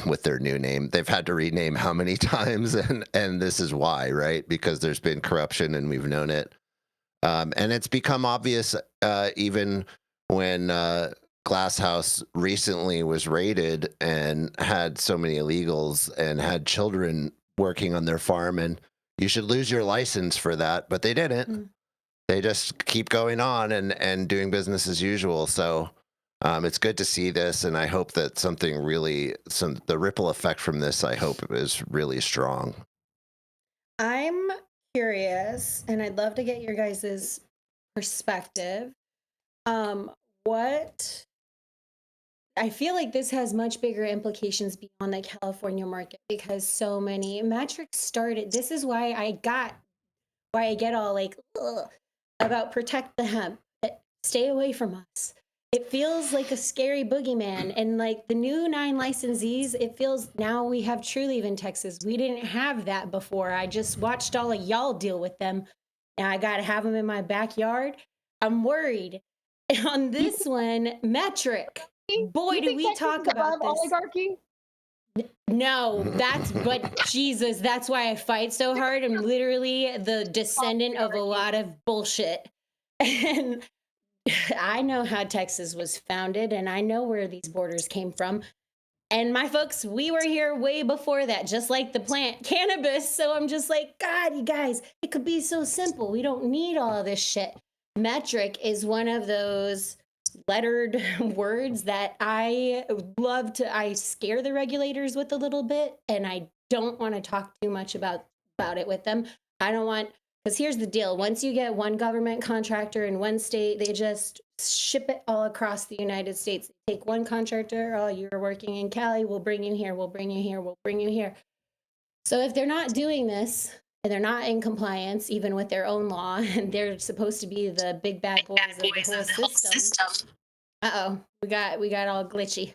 with their new name, they've had to rename how many times, and this is why, right? Because there's been corruption and we've known it. And it's become obvious even when Glass House recently was raided and had so many illegals and had children working on their farm, and you should lose your license for that, but they didn't. Mm. They just keep going on and doing business as usual. So it's good to see this, and I hope that the ripple effect from this, I hope, is really strong. I'm curious, and I'd love to get your guys' perspective. What I feel like this has much bigger implications beyond the California market, because so many metrics started. This is why I get all like about protect the hemp, stay away from us. It feels like a scary boogeyman. And like the new 9 licensees, it feels now we have Trulieve in Texas. We didn't have that before. I just watched all of y'all deal with them. Now I got to have them in my backyard. I'm worried. On this one, metric. Boy, do we talk about this. Oligarchy? No, Jesus, that's why I fight so hard. I'm literally the descendant of a lot of bullshit. And I know how Texas was founded, and I know where these borders came from. And my folks, we were here way before that, just like the plant cannabis. So I'm just like, God, you guys, it could be so simple. We don't need all of this shit. Metric is one of those lettered words that I scare the regulators with a little bit, and I don't want to talk too much about it with them. I don't want, because here's the deal. Once you get one government contractor in one state, they just ship it all across the United States. They take one contractor, oh, you're working in Cali, we'll bring you here, we'll bring you here, we'll bring you here. So if they're not doing this, and they're not in compliance, even with their own law, and they're supposed to be the big bad boys of the whole system. Uh-oh, we got all glitchy.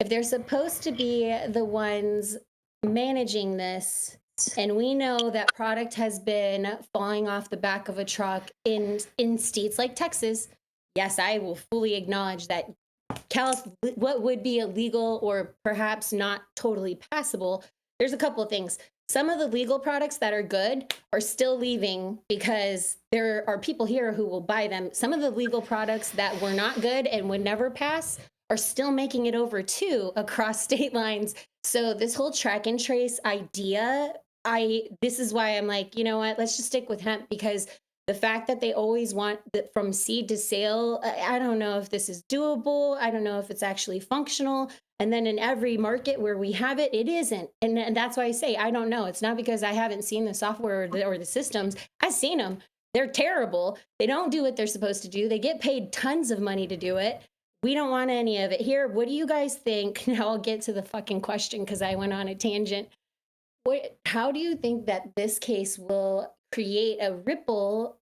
If they're supposed to be the ones managing this, and we know that product has been falling off the back of a truck in states like Texas, yes, I will fully acknowledge that what would be illegal or perhaps not totally passable, there's a couple of things. Some of the legal products that are good are still leaving because there are people here who will buy them. Some of the legal products that were not good and would never pass are still making it over too across state lines. So this whole track and trace idea, this is why I'm like, you know what, let's just stick with hemp, because the fact that they always want from seed to sale, I don't know if this is doable. I don't know if it's actually functional. And then in every market where we have it, it isn't. And that's why I say, I don't know. It's not because I haven't seen the software or the systems. I've seen them. They're terrible. They don't do what they're supposed to do. They get paid tons of money to do it. We don't want any of it here. What do you guys think? Now I'll get to the fucking question because I went on a tangent. How do you think that this case will create a ripple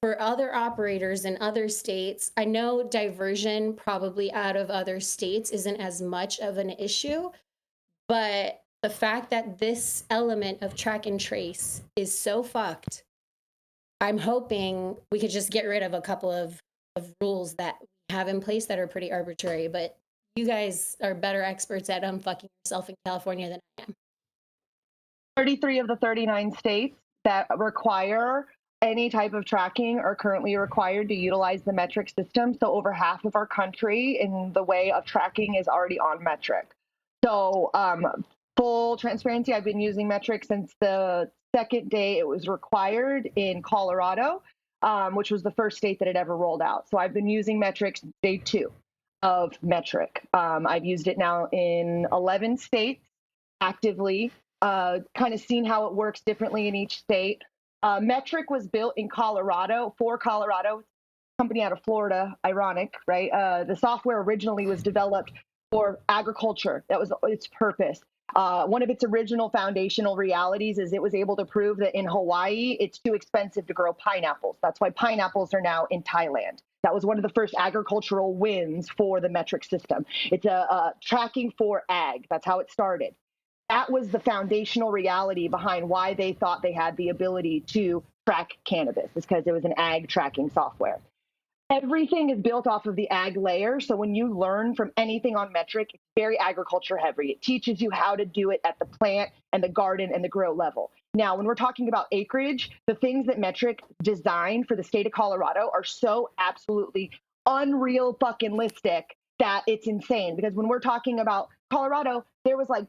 for other operators in other states? I know diversion probably out of other states isn't as much of an issue, but the fact that this element of track and trace is so fucked, I'm hoping we could just get rid of a couple of rules that we have in place that are pretty arbitrary. But you guys are better experts at unfucking yourself in California than I am. 33 of the 39 states that require any type of tracking are currently required to utilize the metric system. So over half of our country in the way of tracking is already on metric. So full transparency, I've been using metric since the second day it was required in Colorado, which was the first state that had ever rolled out. So I've been using metric since day 2 of metric. I've used it now in 11 states actively. Kind of seen how it works differently in each state. Metric was built in Colorado for Colorado, company out of Florida, ironic, right? The software originally was developed for agriculture. That was its purpose. One of its original foundational realities is it was able to prove that in Hawaii, it's too expensive to grow pineapples. That's why pineapples are now in Thailand. That was one of the first agricultural wins for the metric system. It's a tracking for ag. That's how it started. That was the foundational reality behind why they thought they had the ability to track cannabis, is because it was an ag tracking software. Everything is built off of the ag layer. So when you learn from anything on metric, it's very agriculture heavy. It teaches you how to do it at the plant and the garden and the grow level. Now, when we're talking about acreage, the things that metric designed for the state of Colorado are so absolutely unreal fucking listic that it's insane. Because when we're talking about Colorado, there was like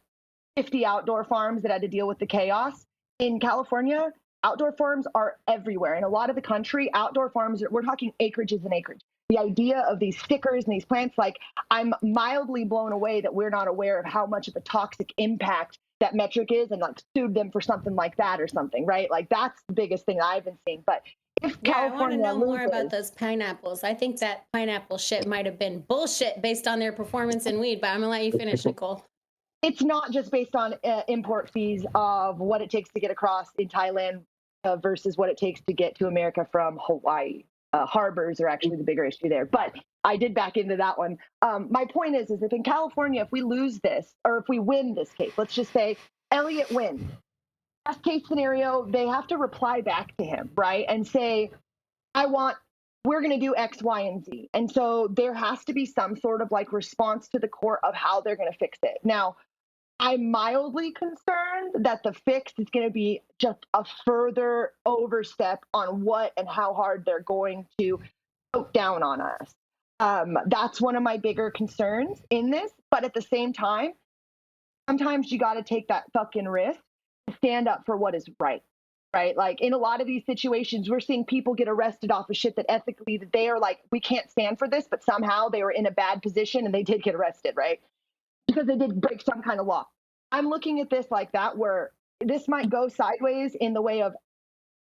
50 outdoor farms that had to deal with the chaos. In California, outdoor farms are everywhere. In a lot of the country, outdoor farms, we're talking acreages and acreage. The idea of these stickers and these plants, like, I'm mildly blown away that we're not aware of how much of a toxic impact that metric is, and like sued them for something like that or something, right? Like, that's the biggest thing that I've been seeing. But if California I want to know more about those pineapples. I think that pineapple shit might have been bullshit based on their performance in weed, but I'm gonna let you finish, Nicole. It's not just based on import fees of what it takes to get across in Thailand versus what it takes to get to America from Hawaii. Harbors are actually the bigger issue there. But I did back into that one. My point is if in California, if we lose this, or if we win this case, let's just say Elliott wins. Best case scenario, they have to reply back to him, right? And say, we're going to do X, Y, and Z. And so there has to be some sort of like response to the court of how they're going to fix it. Now, I'm mildly concerned that the fix is going to be just a further overstep on what and how hard they're going to poke down on us. That's one of my bigger concerns in this. But at the same time, sometimes you got to take that fucking risk to stand up for what is right. Right? Like, in a lot of these situations, we're seeing people get arrested off of shit that ethically that they are like, we can't stand for this, but somehow they were in a bad position and they did get arrested, right? Because they did break some kind of law. I'm looking at this like that, where this might go sideways in the way of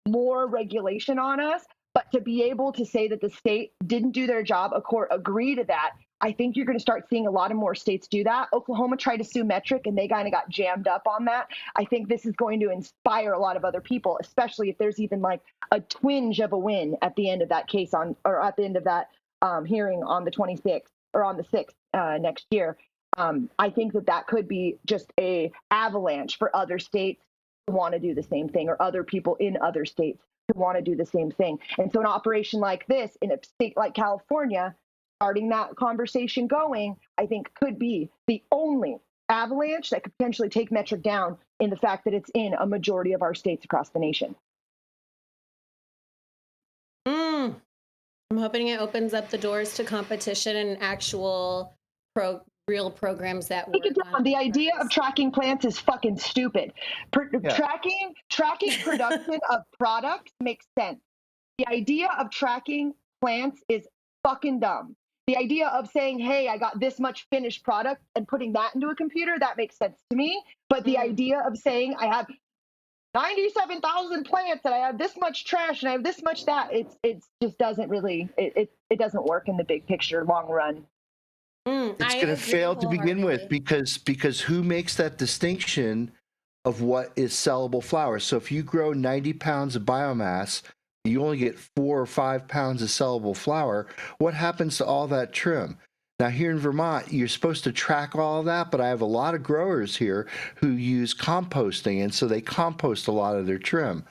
more regulation on us, but to be able to say that the state didn't do their job, a court agree to that, I think you're going to start seeing a lot of more states do that. Oklahoma tried to sue Metric and they kind of got jammed up on that. I think this is going to inspire a lot of other people, especially if there's even like a twinge of a win at the end of that case or at the end of that hearing on the 26th or on the 6th next year. I think that could be just a avalanche for other states who want to do the same thing, or other people in other states who want to do the same thing. And so an operation like this in a state like California, starting that conversation going, I think could be the only avalanche that could potentially take Metric down in the fact that it's in a majority of our states across the nation. I'm hoping it opens up the doors to competition and actual real programs that work. The idea of tracking plants is fucking stupid. Tracking production of products makes sense. The idea of tracking plants is fucking dumb. The idea of saying, hey, I got this much finished product and putting that into a computer, that makes sense to me. But the idea of saying I have 97,000 plants and I have this much trash and I have this much that, it just doesn't really, it doesn't work in the big picture, long run. It's going to fail to begin with because who makes that distinction of what is sellable flower? So if you grow 90 pounds of biomass, you only get 4 or 5 pounds of sellable flower. What happens to all that trim? Now, here in Vermont, you're supposed to track all of that, but I have a lot of growers here who use composting, and so they compost a lot of their trim.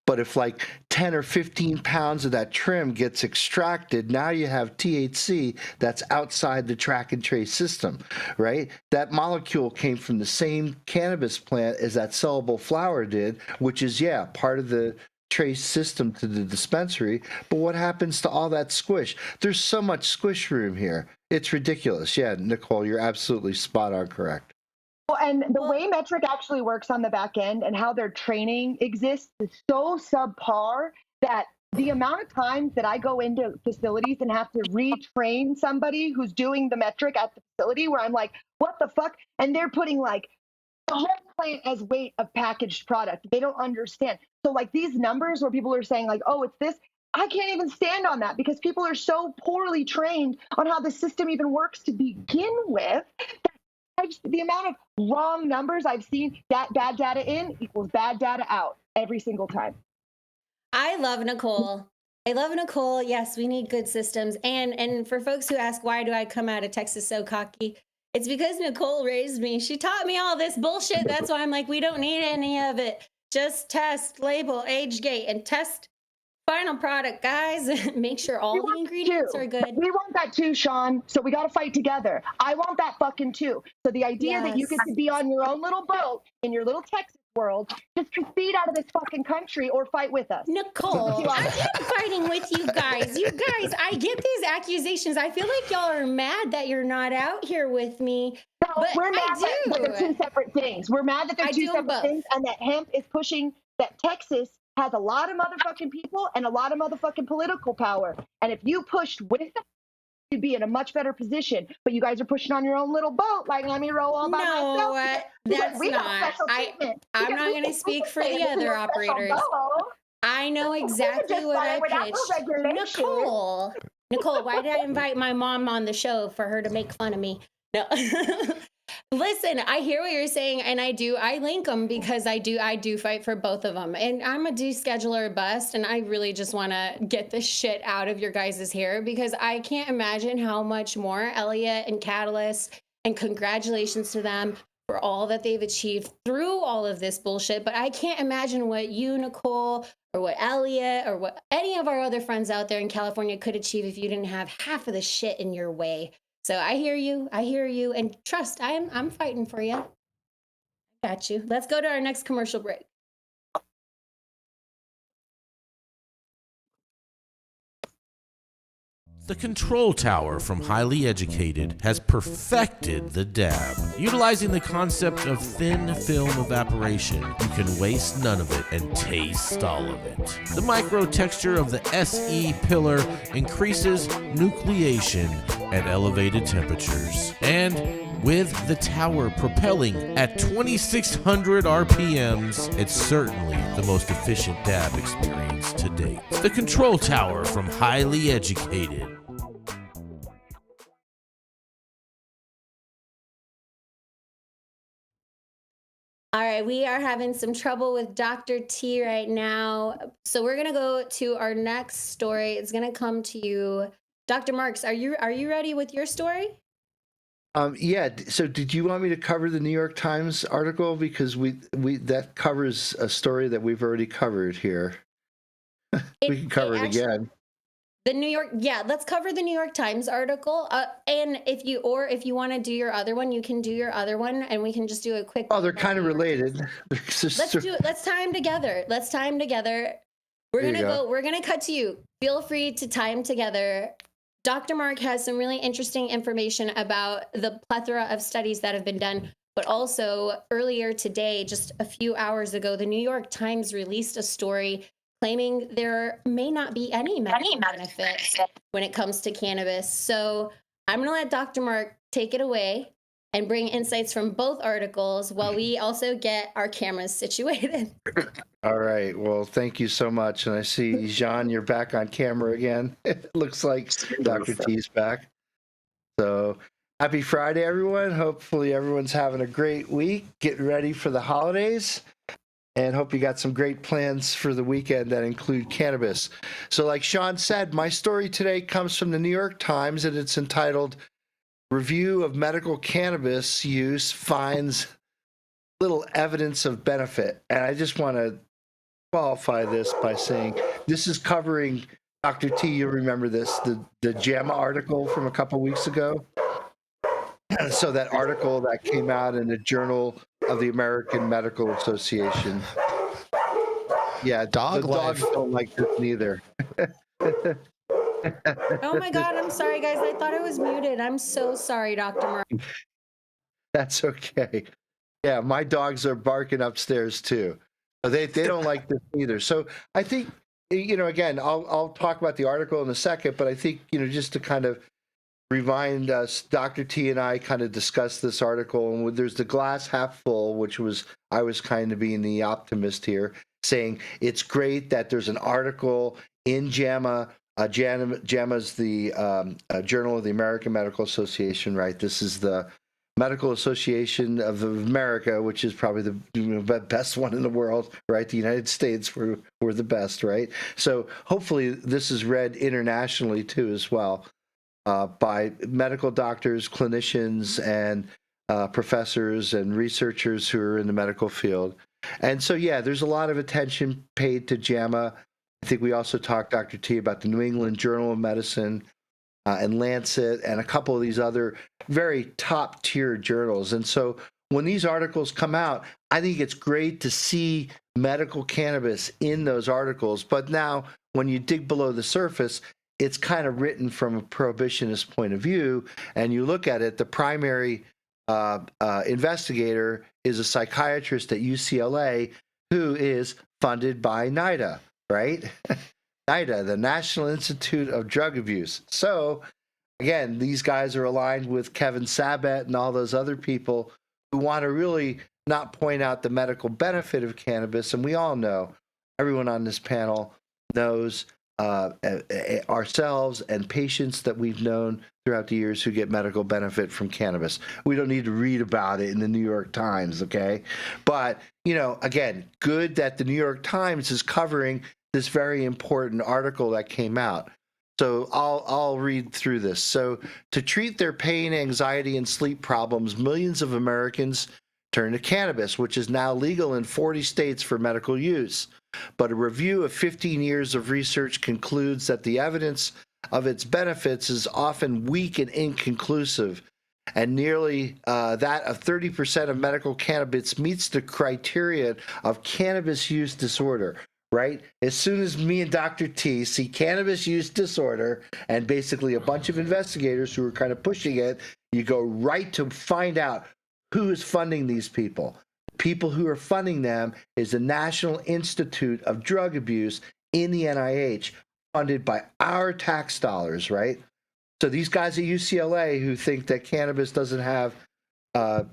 But if like 10 or 15 pounds of that trim gets extracted, now you have THC that's outside the track and trace system, right? That molecule came from the same cannabis plant as that sellable flower did, which is, yeah, part of the trace system to the dispensary. But what happens to all that squish? There's so much squish room here. It's ridiculous. Yeah, Nicole, you're absolutely spot on correct. Well, and the way Metric actually works on the back end and how their training exists is so subpar that the amount of times that I go into facilities and have to retrain somebody who's doing the Metric at the facility where I'm like, what the fuck? And they're putting like the whole plant as weight of packaged product. They don't understand. So like these numbers where people are saying like, oh, it's this, I can't even stand on that because people are so poorly trained on how the system even works to begin with. The amount of wrong numbers I've seen, that bad data in equals bad data out every single time. I love Nicole. Yes, we need good systems. And for folks who ask, why do I come out of Texas so cocky? It's because Nicole raised me. She taught me all this bullshit. That's why I'm like, we don't need any of it. Just test, label, age gate, and test final product, guys. Make sure all the ingredients are good. We want that too, Shaun. So we got to fight together. I want that fucking too. So the idea that you get to be on your own little boat in your little Texas world, just proceed out of this fucking country or fight with us. Nicole, I am fighting with you guys. You guys, I get these accusations. I feel like y'all are mad that you're not out here with me. No, but we're mad that they're two separate things. We're mad that they're two separate things and that hemp is pushing that Texas has a lot of motherfucking people and a lot of motherfucking political power. And if you pushed with them, you'd be in a much better position. But you guys are pushing on your own little boat, like, let me roll all by myself. That's not. I'm not going to speak for the other operators. I know exactly what I pitched. Nicole, why did I invite my mom on the show for her to make fun of me? No. Listen, I hear what you're saying, and I link them because I do fight for both of them. And I'm a descheduler bust, and I really just want to get this shit out of your guys' hair because I can't imagine how much more Elliot and Catalyst, and congratulations to them for all that they've achieved through all of this bullshit. But I can't imagine what you, Nicole, or what Elliot, or what any of our other friends out there in California could achieve if you didn't have half of the shit in your way. So I hear you, and trust, I'm fighting for you. I got you. Let's go to our next commercial break. The control tower from Highly Educated has perfected the dab. Utilizing the concept of thin film evaporation, you can waste none of it and taste all of it. The micro texture of the SE pillar increases nucleation at elevated temperatures. And with the tower propelling at 2,600 RPMs, it's certainly the most efficient dab experience to date. The control tower from Highly Educated. All right, we are having some trouble with Dr. T right now. So we're going to go to our next story. It's going to come to you. Dr. Marks, are you ready with your story? Yeah. So did you want me to cover the New York Times article? Because we that covers a story that we've already covered here. We can cover it again. The New York, let's cover the New York Times article. And if you want to do your other one, you can do your other one, and we can just do a quick. Oh, they're kind of related. Let's do it. Let's tie them together. We're gonna cut to you. Feel free to tie them together. Dr. Mark has some really interesting information about the plethora of studies that have been done. But also earlier today, just a few hours ago, the New York Times released a story claiming there may not be any medical benefits when it comes to cannabis. So I'm going to let Dr. Mark take it away and bring insights from both articles while we also get our cameras situated. All right. Well, thank you so much. And I see, Jean, you're back on camera again. It looks like Dr. T's back. So Happy Friday, everyone. Hopefully everyone's having a great week, getting ready for the holidays, and hope you got some great plans for the weekend that include cannabis. So like Shaun said, my story today comes from the New York Times, and it's entitled Review of Medical Cannabis Use Finds Little Evidence of Benefit. And I just want to qualify this by saying this is covering, Dr. T, you'll remember this, the JAMA article from a couple weeks ago. So that article that came out in the Journal of the American Medical Association. Yeah, the dogs don't like this neither. Oh my God, I'm sorry, guys. I thought I was muted. I'm so sorry, Dr. Murray. That's okay. Yeah, my dogs are barking upstairs too. They don't like this either. So I think, again, I'll talk about the article in a second, but I think, just to kind of remind us, Dr. T and I kind of discussed this article, and there's the glass half full, which was, I was kind of being the optimist here, saying it's great that there's an article in JAMA. JAMA's the Journal of the American Medical Association, right? This is the Medical Association of America, which is probably the best one in the world, right? The United States, we're the best, right? So hopefully this is read internationally too as well. By medical doctors, clinicians, and professors and researchers who are in the medical field. And so, yeah, there's a lot of attention paid to JAMA. I think we also talked, Dr. T, about the New England Journal of Medicine and Lancet and a couple of these other very top-tier journals. And so when these articles come out, I think it's great to see medical cannabis in those articles. But now, when you dig below the surface, it's kind of written from a prohibitionist point of view, and you look at it, the primary investigator is a psychiatrist at UCLA who is funded by NIDA, right? NIDA, the National Institute of Drug Abuse. So, again, these guys are aligned with Kevin Sabet and all those other people who want to really not point out the medical benefit of cannabis, and we all know, everyone on this panel knows, ourselves and patients that we've known throughout the years who get medical benefit from cannabis. We don't need to read about it in the New York Times, okay? But, again, good that the New York Times is covering this very important article that came out. So I'll read through this. So to treat their pain, anxiety, and sleep problems, millions of Americans turn to cannabis, which is now legal in 40 states for medical use. But a review of 15 years of research concludes that the evidence of its benefits is often weak and inconclusive, and nearly that of 30% of medical cannabis meets the criteria of cannabis use disorder, right? As soon as me and Dr. T see cannabis use disorder and basically a bunch of investigators who are kind of pushing it, you go right to find out who is funding these people. People who are funding them is the National Institute of Drug Abuse in the NIH, funded by our tax dollars, right? So these guys at UCLA who think that cannabis doesn't have, or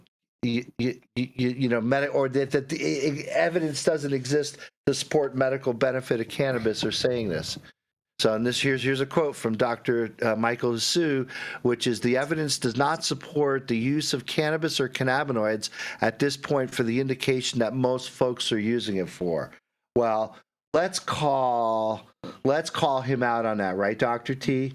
that the evidence doesn't exist to support medical benefit of cannabis are saying this. So and here's a quote from Dr. Michael Su, which is, the evidence does not support the use of cannabis or cannabinoids at this point for the indication that most folks are using it for. Well, let's call him out on that, right, Dr. T?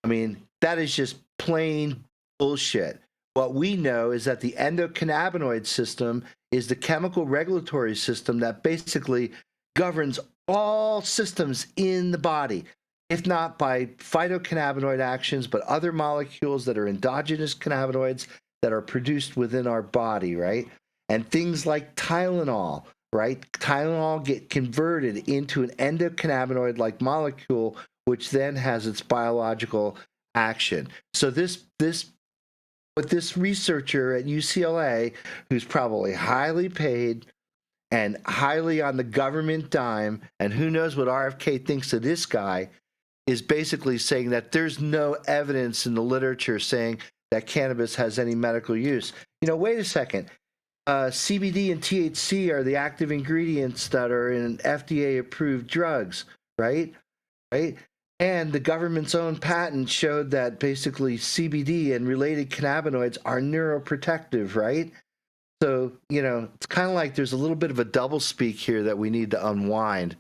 I mean, that is just plain bullshit. What we know is that the endocannabinoid system is the chemical regulatory system that basically governs all systems in the body, if not by phytocannabinoid actions, but other molecules that are endogenous cannabinoids that are produced within our body, right? And things like Tylenol, right? Tylenol get converted into an endocannabinoid-like molecule, which then has its biological action. So this researcher at UCLA, who's probably highly paid and highly on the government dime, and who knows what RFK thinks of this guy, is basically saying that there's no evidence in the literature saying that cannabis has any medical use. Wait a second. CBD and THC are the active ingredients that are in FDA-approved drugs, right? And the government's own patent showed that basically CBD and related cannabinoids are neuroprotective, right? So, it's kind of like there's a little bit of a doublespeak here that we need to unwind.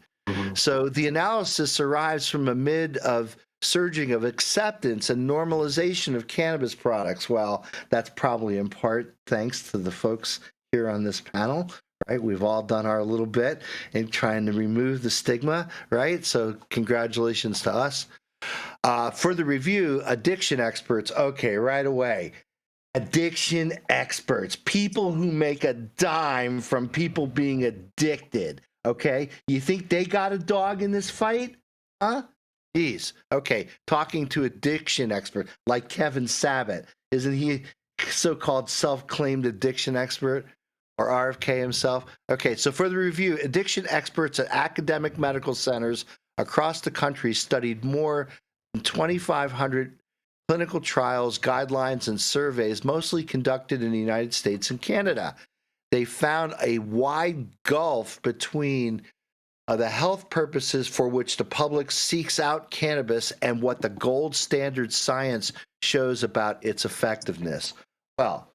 So the analysis arrives from a mid of surging of acceptance and normalization of cannabis products. Well, that's probably in part thanks to the folks here on this panel, right? We've all done our little bit in trying to remove the stigma, right? So congratulations to us. For the review, addiction experts, okay, right away. Addiction experts, people who make a dime from people being addicted, okay? You think they got a dog in this fight? Huh? Jeez. Okay, talking to addiction expert like Kevin Sabat. Isn't he so-called self-claimed addiction expert? Or RFK himself? Okay, so for the review, addiction experts at academic medical centers across the country studied more than 2,500 clinical trials, guidelines, and surveys, mostly conducted in the United States and Canada. They found a wide gulf between the health purposes for which the public seeks out cannabis and what the gold standard science shows about its effectiveness. Well,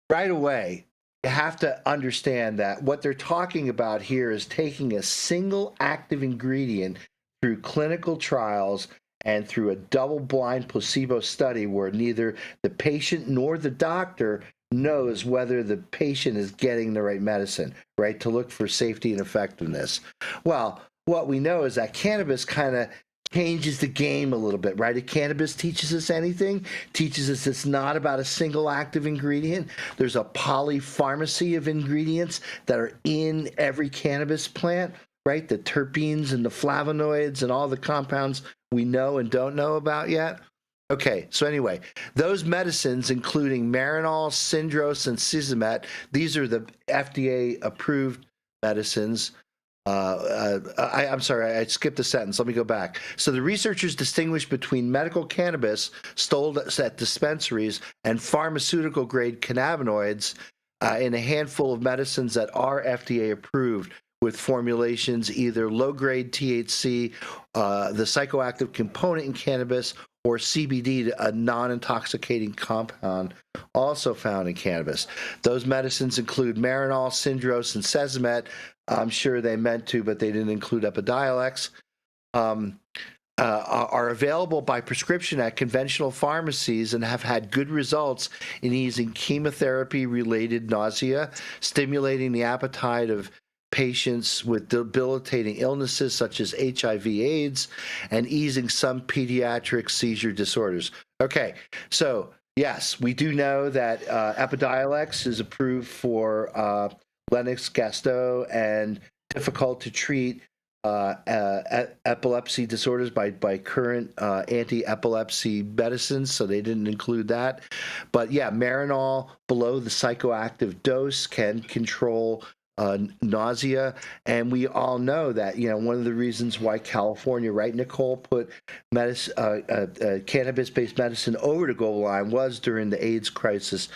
right away, you have to understand that what they're talking about here is taking a single active ingredient through clinical trials and through a double-blind placebo study where neither the patient nor the doctor knows whether the patient is getting the right medicine, right, to look for safety and effectiveness. Well, what we know is that cannabis kind of changes the game a little bit, right? If cannabis teaches us anything, teaches us it's not about a single active ingredient. There's a polypharmacy of ingredients that are in every cannabis plant, right? The terpenes and the flavonoids and all the compounds we know and don't know about yet. Okay, so anyway, those medicines, including Marinol, Syndros, and Sizamet, these are the FDA-approved medicines. I'm sorry, I skipped a sentence. Let me go back. So the researchers distinguished between medical cannabis sold at dispensaries and pharmaceutical-grade cannabinoids in a handful of medicines that are FDA-approved, with formulations either low-grade THC, the psychoactive component in cannabis, or CBD, a non-intoxicating compound also found in cannabis. Those medicines include Marinol, Syndros, and Sizamet. I'm sure they meant to, but they didn't include Epidiolex. Are available by prescription at conventional pharmacies and have had good results in easing chemotherapy-related nausea, stimulating the appetite of patients with debilitating illnesses such as HIV/AIDS, and easing some pediatric seizure disorders. Okay, so yes, we do know that Epidiolex is approved for Lennox-Gastaut and difficult to treat epilepsy disorders by current anti-epilepsy medicines, so they didn't include that. But yeah, Marinol below the psychoactive dose can control nausea, and we all know that one of the reasons why California, right, Nicole, put cannabis-based medicine over the goal line was during the AIDS crisis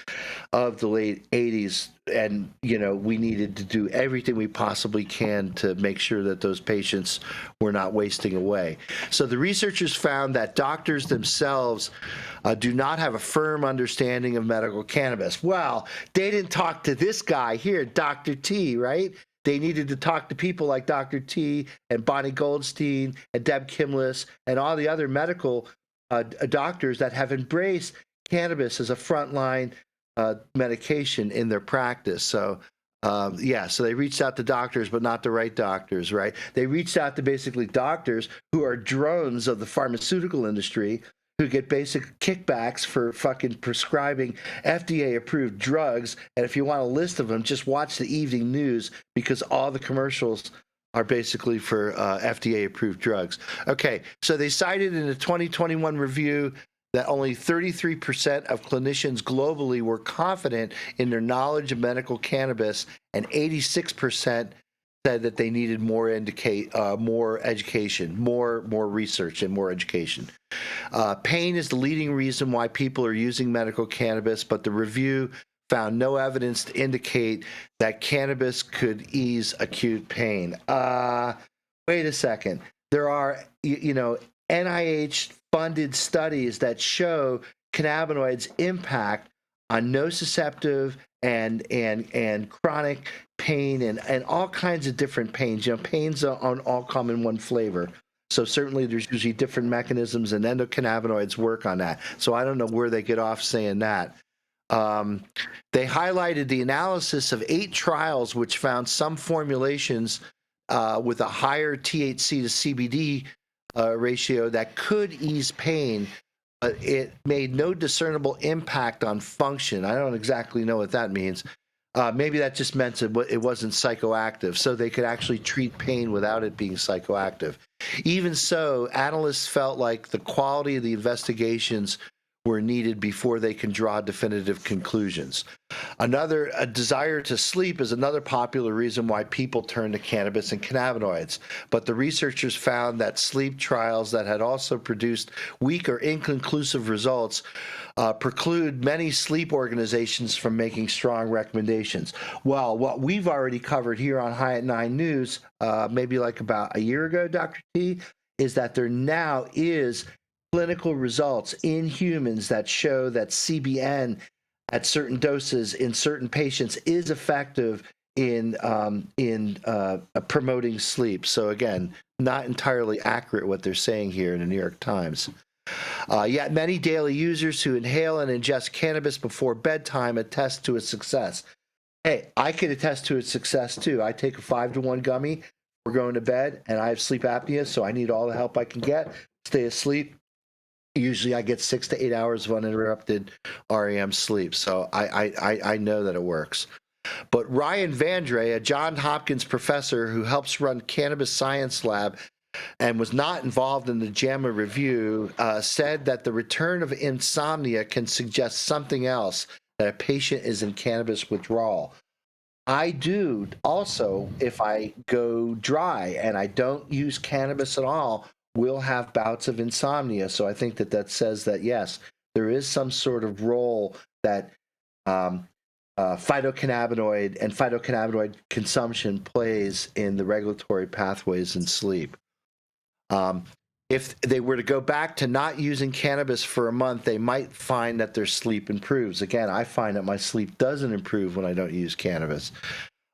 of the late 80s, and we needed to do everything we possibly can to make sure that those patients were not wasting away. So the researchers found that doctors themselves do not have a firm understanding of medical cannabis. Well, they didn't talk to this guy here, Dr. T, right? They needed to talk to people like Dr. T and Bonnie Goldstein and Deb Kimless and all the other medical doctors that have embraced cannabis as a frontline medication in their practice. So so they reached out to doctors, but not the right doctors, right? They reached out to basically doctors who are drones of the pharmaceutical industry, who get basic kickbacks for fucking prescribing FDA-approved drugs. And if you want a list of them, just watch the evening news, because all the commercials are basically for FDA-approved drugs. Okay, so they cited in a 2021 review that only 33% of clinicians globally were confident in their knowledge of medical cannabis, and 86% said that they needed more education, more research, and more education. Pain is the leading reason why people are using medical cannabis, but the review found no evidence to indicate that cannabis could ease acute pain. Wait a second. There are, NIH-funded studies that show cannabinoids' impact on nociceptive and chronic pain and all kinds of different pains. Pains aren't all come in one flavor. So certainly there's usually different mechanisms, and endocannabinoids work on that. So I don't know where they get off saying that. They highlighted the analysis of 8 trials which found some formulations with a higher THC to CBD ratio that could ease pain, but it made no discernible impact on function. I don't exactly know what that means. Maybe that just meant it wasn't psychoactive, so they could actually treat pain without it being psychoactive. Even so, analysts felt like the quality of the investigations were needed before they can draw definitive conclusions. A desire to sleep is another popular reason why people turn to cannabis and cannabinoids. But the researchers found that sleep trials that had also produced weak or inconclusive results preclude many sleep organizations from making strong recommendations. Well, what we've already covered here on High at 9 News, maybe like about a year ago, Dr. T, is that there now is clinical results in humans that show that CBN at certain doses in certain patients is effective in promoting sleep. So again, not entirely accurate what they're saying here in the New York Times. Yet many daily users who inhale and ingest cannabis before bedtime attest to its success. Hey, I can attest to its success too. I take a 5-to-1 gummy. We're going to bed, and I have sleep apnea, so I need all the help I can get. Stay asleep. Usually I get 6 to 8 hours of uninterrupted REM sleep, so I know that it works. But Ryan Vandre, a Johns Hopkins professor who helps run Cannabis Science Lab and was not involved in the JAMA review, said that the return of insomnia can suggest something else, that a patient is in cannabis withdrawal. I do also, if I go dry and I don't use cannabis at all, will have bouts of insomnia. So I think that says that, yes, there is some sort of role that phytocannabinoid and phytocannabinoid consumption plays in the regulatory pathways in sleep. If they were to go back to not using cannabis for a month, they might find that their sleep improves. Again, I find that my sleep doesn't improve when I don't use cannabis.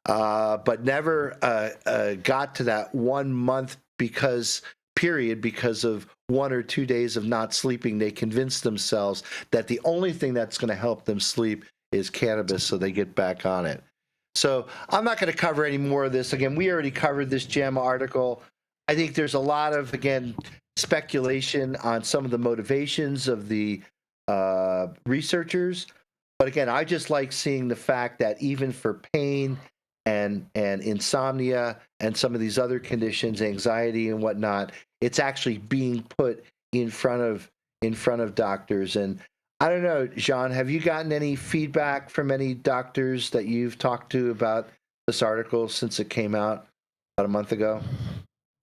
But never got to that 1 month because of 1 or 2 days of not sleeping. They convinced themselves that the only thing that's going to help them sleep is cannabis, so they get back on it. So I'm not going to cover any more of this. Again, we already covered this JAMA article. I think there's a lot of, again, speculation on some of the motivations of the researchers. But again, I just like seeing the fact that even for pain and insomnia and some of these other conditions, anxiety and whatnot, it's actually being put in front of doctors. And I don't know, Shaun, have you gotten any feedback from any doctors that you've talked to about this article since it came out about a month ago?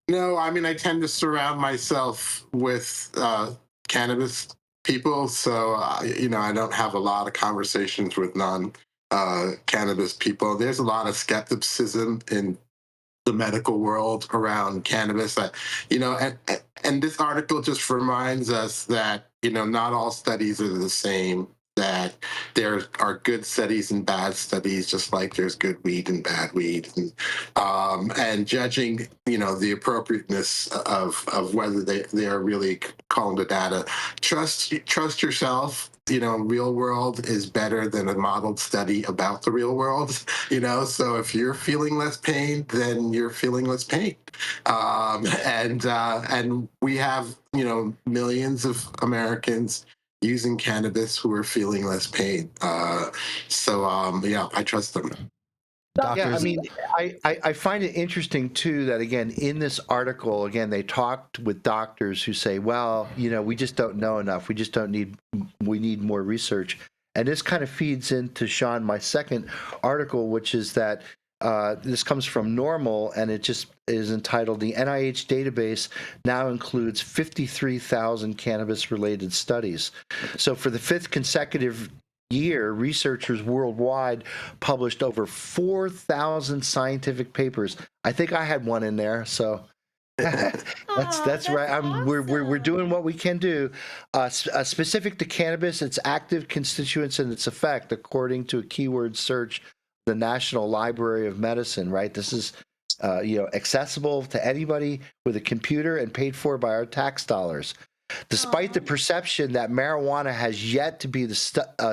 No, I mean, I tend to surround myself with cannabis people, so I don't have a lot of conversations with non-cannabis people. There's a lot of skepticism in the medical world around cannabis. And this article just reminds us that not all studies are the same. That there are good studies and bad studies, just like there's good weed and bad weed, and judging, the appropriateness of whether they are really calling the data. Trust yourself. Real world is better than a modeled study about the real world. So if you're feeling less pain, then you're feeling less pain, and we have millions of Americans using cannabis who are feeling less pain. I trust them. Yeah, I mean, I find it interesting too that, again, in this article, again, they talked with doctors who say, well, we just don't know enough. We need more research. And this kind of feeds into, Shaun, my second article, which is that this comes from Normal, and it just is entitled, "The NIH database now includes 53,000 cannabis-related studies." So for the 5th consecutive year, researchers worldwide published over 4,000 scientific papers. I think I had one in there, so That's right. We're doing what we can do. Specific to cannabis, its active constituents and its effect, according to a keyword search, the National Library of Medicine. Right. This is accessible to anybody with a computer and paid for by our tax dollars. Despite the perception that marijuana has yet to be the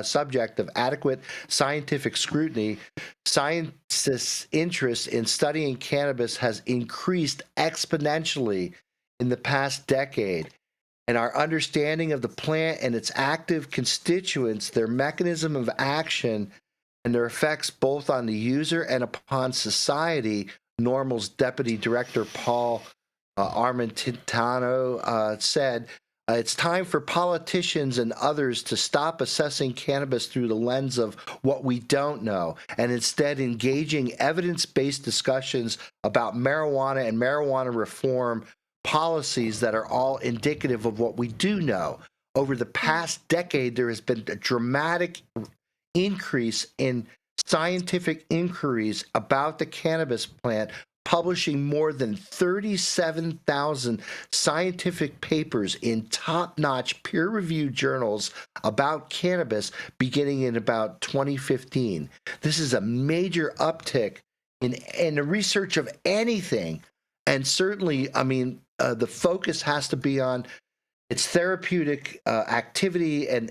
subject of adequate scientific scrutiny, scientists' interest in studying cannabis has increased exponentially in the past decade, and our understanding of the plant and its active constituents, their mechanism of action, and their effects both on the user and upon society, NORML's Deputy Director Paul Armentano said, it's time for politicians and others to stop assessing cannabis through the lens of what we don't know and instead engaging evidence-based discussions about marijuana and marijuana reform policies that are all indicative of what we do know. Over the past decade, there has been a dramatic increase in scientific inquiries about the cannabis plant, publishing more than 37,000 scientific papers in top-notch peer-reviewed journals about cannabis beginning in about 2015. This is a major uptick in the research of anything. And certainly, the focus has to be on its therapeutic activity and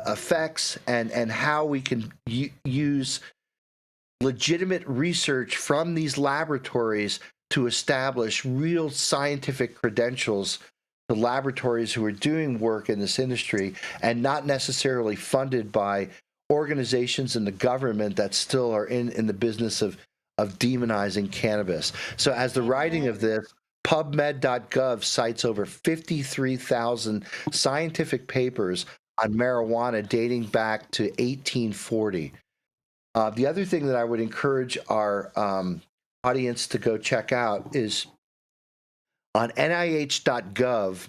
effects and how we can use legitimate research from these laboratories to establish real scientific credentials to laboratories who are doing work in this industry and not necessarily funded by organizations in the government that still are in the business of demonizing cannabis. So as the writing of this, PubMed.gov cites over 53,000 scientific papers on marijuana dating back to 1840. The other thing that I would encourage our audience to go check out is on NIH.gov.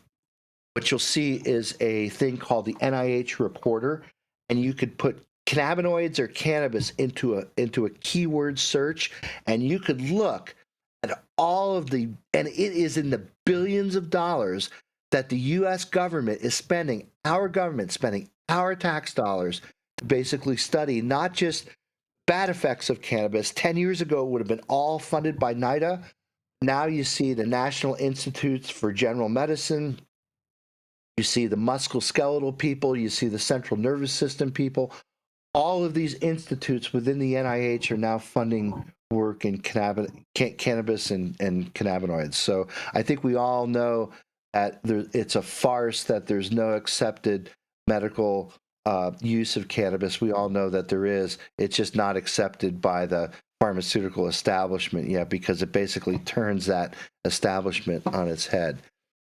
What you'll see is a thing called the NIH Reporter, and you could put cannabinoids or cannabis into a keyword search, and you could look at all of and it is in the billions of dollars that the U.S. government is spending, our tax dollars to basically study not just bad effects of cannabis. 10 years ago, it would have been all funded by NIDA. Now you see the National Institutes for General Medicine. You see the musculoskeletal people. You see the central nervous system people. All of these institutes within the NIH are now funding work in cannabis and cannabinoids. So I think we all know that it's a farce that there's no accepted medical use of cannabis. We all know that there is. It's just not accepted by the pharmaceutical establishment yet because it basically turns that establishment on its head.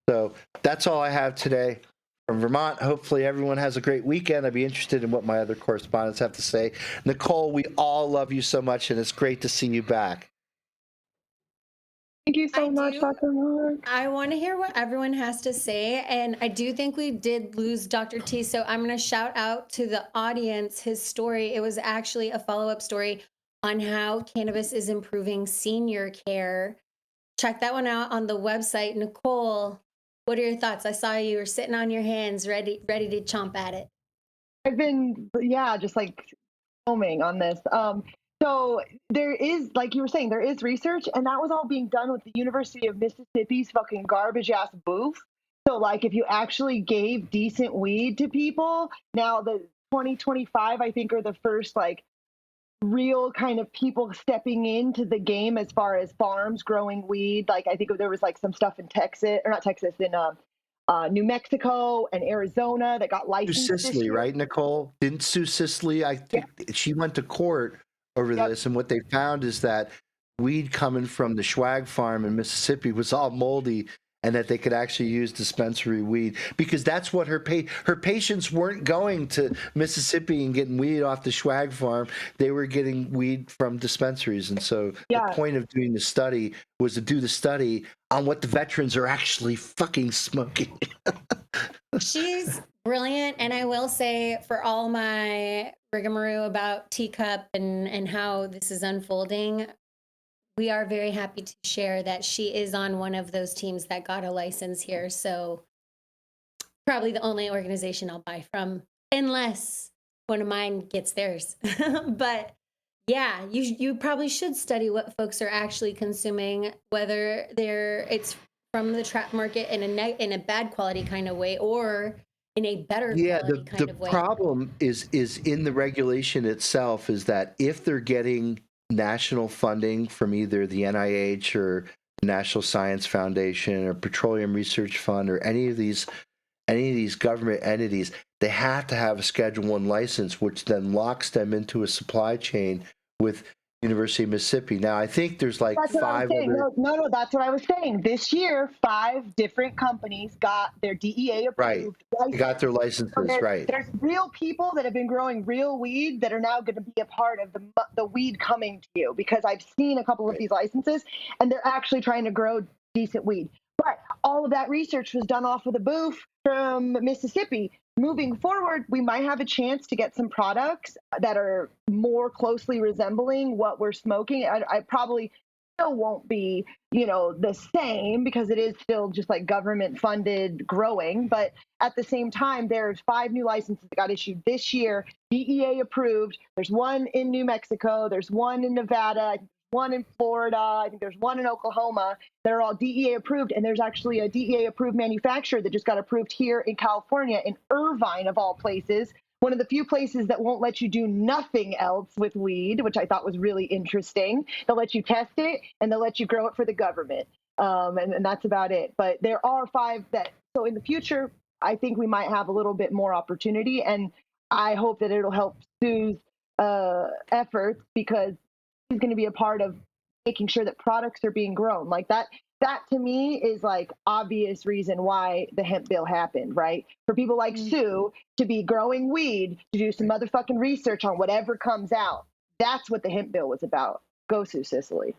So that's all I have today from Vermont. Hopefully everyone has a great weekend. I'd be interested in what my other correspondents have to say. Nicole, we all love you so much, and it's great to see you back. Thank you so much, Dr. Mark. I want to hear what everyone has to say, and I do think we did lose Dr. T, so I'm going to shout out to the audience his story. It was actually a follow-up story on how cannabis is improving senior care. Check that one out on the website. Nicole, what are your thoughts? I saw you were sitting on your hands, ready to chomp at it. I've been, just like foaming on this. So there is, like you were saying, there is research, and that was all being done with the University of Mississippi's fucking garbage ass booth. So like if you actually gave decent weed to people, now the 2025, I think, are the first like real kind of people stepping into the game as far as farms growing weed. Like I think there was like some stuff in Texas, or not Texas, in New Mexico and Arizona that got licensed. Sue Sisley, right, Nicole? Didn't Sue Sisley? I think she went to court over this, and what they found is that weed coming from the Schwag farm in Mississippi was all moldy, and that they could actually use dispensary weed because that's what her patients weren't going to Mississippi and getting weed off the Schwag farm. They were getting weed from dispensaries. And so the point of doing the study was to do the study on what the veterans are actually fucking smoking. She's brilliant. And I will say, for all my rigmarole about Teacup and how this is unfolding, we are very happy to share that she is on one of those teams that got a license here. So probably the only organization I'll buy from, unless one of mine gets theirs. But yeah, you probably should study what folks are actually consuming, whether it's from the trap market in a bad quality kind of way or in a better quality kind of way. The problem is in the regulation itself, is that if they're getting national funding from either the NIH or the National Science Foundation or Petroleum Research Fund or any of these government entities, they have to have a Schedule I license, which then locks them into a supply chain with University of Mississippi. Now, I think there's like that's what 5 I was saying. other... No, that's what I was saying. This year, 5 different companies got their DEA approved. Right. They got their licenses, So right. There's real people that have been growing real weed that are now going to be a part of the weed coming to you, because I've seen a couple of these licenses and they're actually trying to grow decent weed. But all of that research was done off of the booth from Mississippi. Moving forward, we might have a chance to get some products that are more closely resembling what we're smoking. I probably still won't be, the same, because it is still just like government funded growing. But at the same time, there's 5 new licenses that got issued this year, DEA approved. There's one in New Mexico. There's one in Nevada. One in Florida, I think there's one in Oklahoma. They're all DEA approved, and there's actually a DEA approved manufacturer that just got approved here in California, in Irvine of all places, one of the few places that won't let you do nothing else with weed, which I thought was really interesting. They'll let you test it, and they'll let you grow it for the government, and that's about it. But there are 5 so in the future, I think we might have a little bit more opportunity, and I hope that it'll help Sue's efforts, because he's going to be a part of making sure that products are being grown like that. That to me is like obvious reason why the hemp bill happened, right? For people like Sue to be growing weed, to do some motherfucking research on whatever comes out. That's what the hemp bill was about. Go Sue Cicely.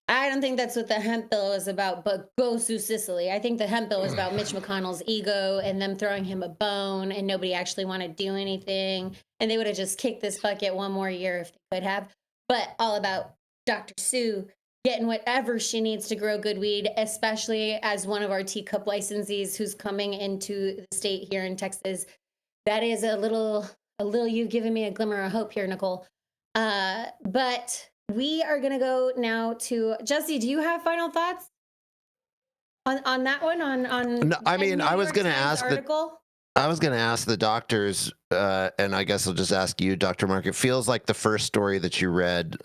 I don't think that's what the hemp bill was about, but go Sue Cicely. I think the hemp bill was about Mitch McConnell's ego and them throwing him a bone, and nobody actually wanted to do anything. And they would have just kicked this bucket one more year if they could have. But all about Dr. Sue getting whatever she needs to grow good weed, especially as one of our teacup licensees who's coming into the state here in Texas. That is a little you've given me a glimmer of hope here, Nicole. But we are going to go now to Jesse. Do you have final thoughts on that one? No, I mean, I was going to ask article? I was going to ask the doctors, and I guess I'll just ask you, Dr. Mark. It feels like the first story that you read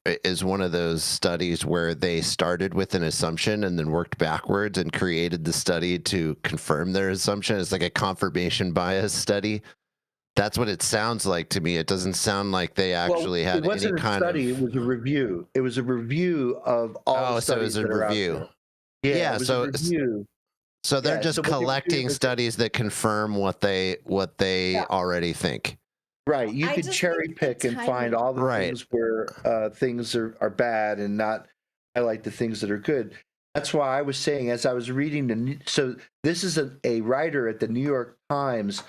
is one of those studies where they started with an assumption and then worked backwards and created the study to confirm their assumption. It's like a confirmation bias study. That's what it sounds like to me. It doesn't sound like they actually had any kind of... It was a review. It was a review of all the studies that are out there. Yeah, so a review. So they're just collecting studies that confirm what they already think. Right. You could cherry pick and find all the things where things are bad and not highlight the things that are good. That's why I was saying, as I was reading so this is a writer at the New York Times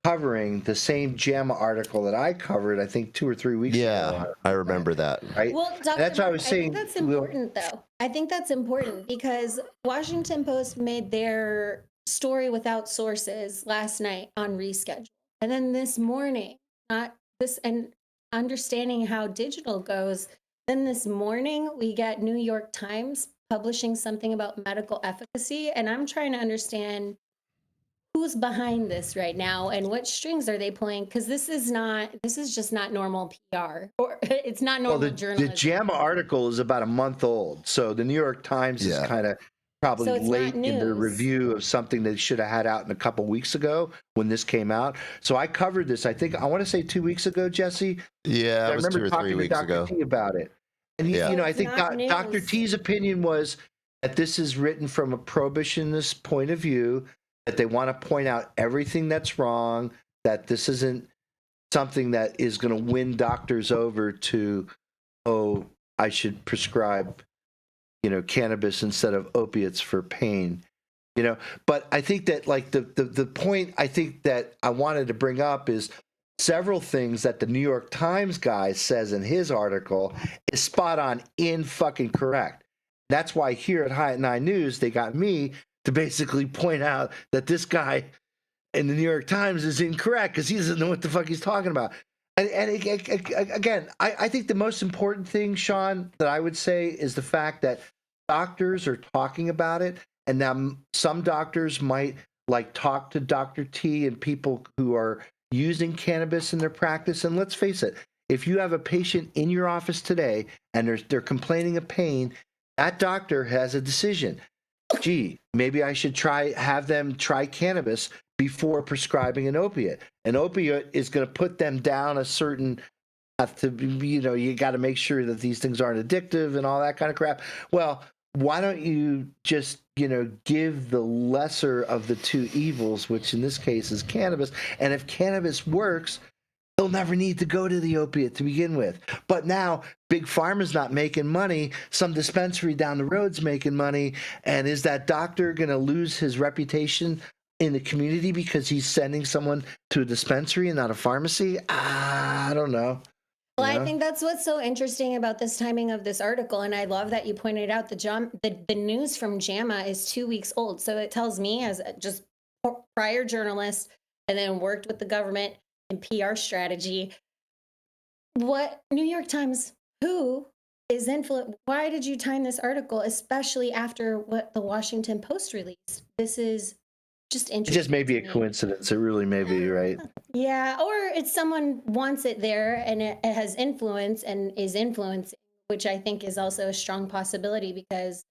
covering the same JAMA article that I covered, I think 2 or 3 weeks ago. Yeah, I remember that. Right? Well, Dr. That's what I was saying. I think that's important, though. I think that's important because Washington Post made their story without sources last night on reschedule. And then this morning, and understanding how digital goes, then this morning we get New York Times publishing something about medical efficacy. And I'm trying to understand who's behind this right now and what strings are they pulling? Because this is just not normal PR, or it's not normal journalism. The JAMA article is about a month old, so the New York Times is kind of probably late in the review of something they should have had out in a couple weeks ago when this came out. So I covered this, I want to say 2 weeks ago, Jesse. Yeah, it was 2 or 3 weeks ago. T about it, and I think Dr. T's opinion was that this is written from a prohibitionist point of view, that they want to point out everything that's wrong, that this isn't something that is going to win doctors over to, oh, I should prescribe, cannabis instead of opiates for pain, But I think that like the point I think that I wanted to bring up is several things that the New York Times guy says in his article is spot on in fucking correct. That's why here at High at 9 News, they got me to basically point out that this guy in the New York Times is incorrect because he doesn't know what the fuck he's talking about. And again, I think the most important thing, Shaun, that I would say is the fact that doctors are talking about it. And now some doctors might like talk to Dr. T and people who are using cannabis in their practice. And let's face it, if you have a patient in your office today and they're complaining of pain, that doctor has a decision. Gee, maybe I should have them try cannabis before prescribing an opiate. An opiate is going to put them down a certain you got to make sure that these things aren't addictive and all that kind of crap. Well, why don't you just, give the lesser of the two evils, which in this case is cannabis. And if cannabis works, they'll never need to go to the opiate to begin with. But now Big Pharma's not making money. Some dispensary down the road's making money. And is that doctor going to lose his reputation in the community because he's sending someone to a dispensary and not a pharmacy? I don't know. Well, I think that's what's so interesting about this timing of this article. And I love that you pointed out the news from JAMA is 2 weeks old. So it tells me, as just prior journalist and then worked with the government in PR strategy, what New York Times, who is influenced? Why did you time this article, especially after what the Washington Post released? This is just interesting. It just may be a coincidence. It really may be, right? Yeah, or it's someone wants it there and it has influence and is influencing, which I think is also a strong possibility because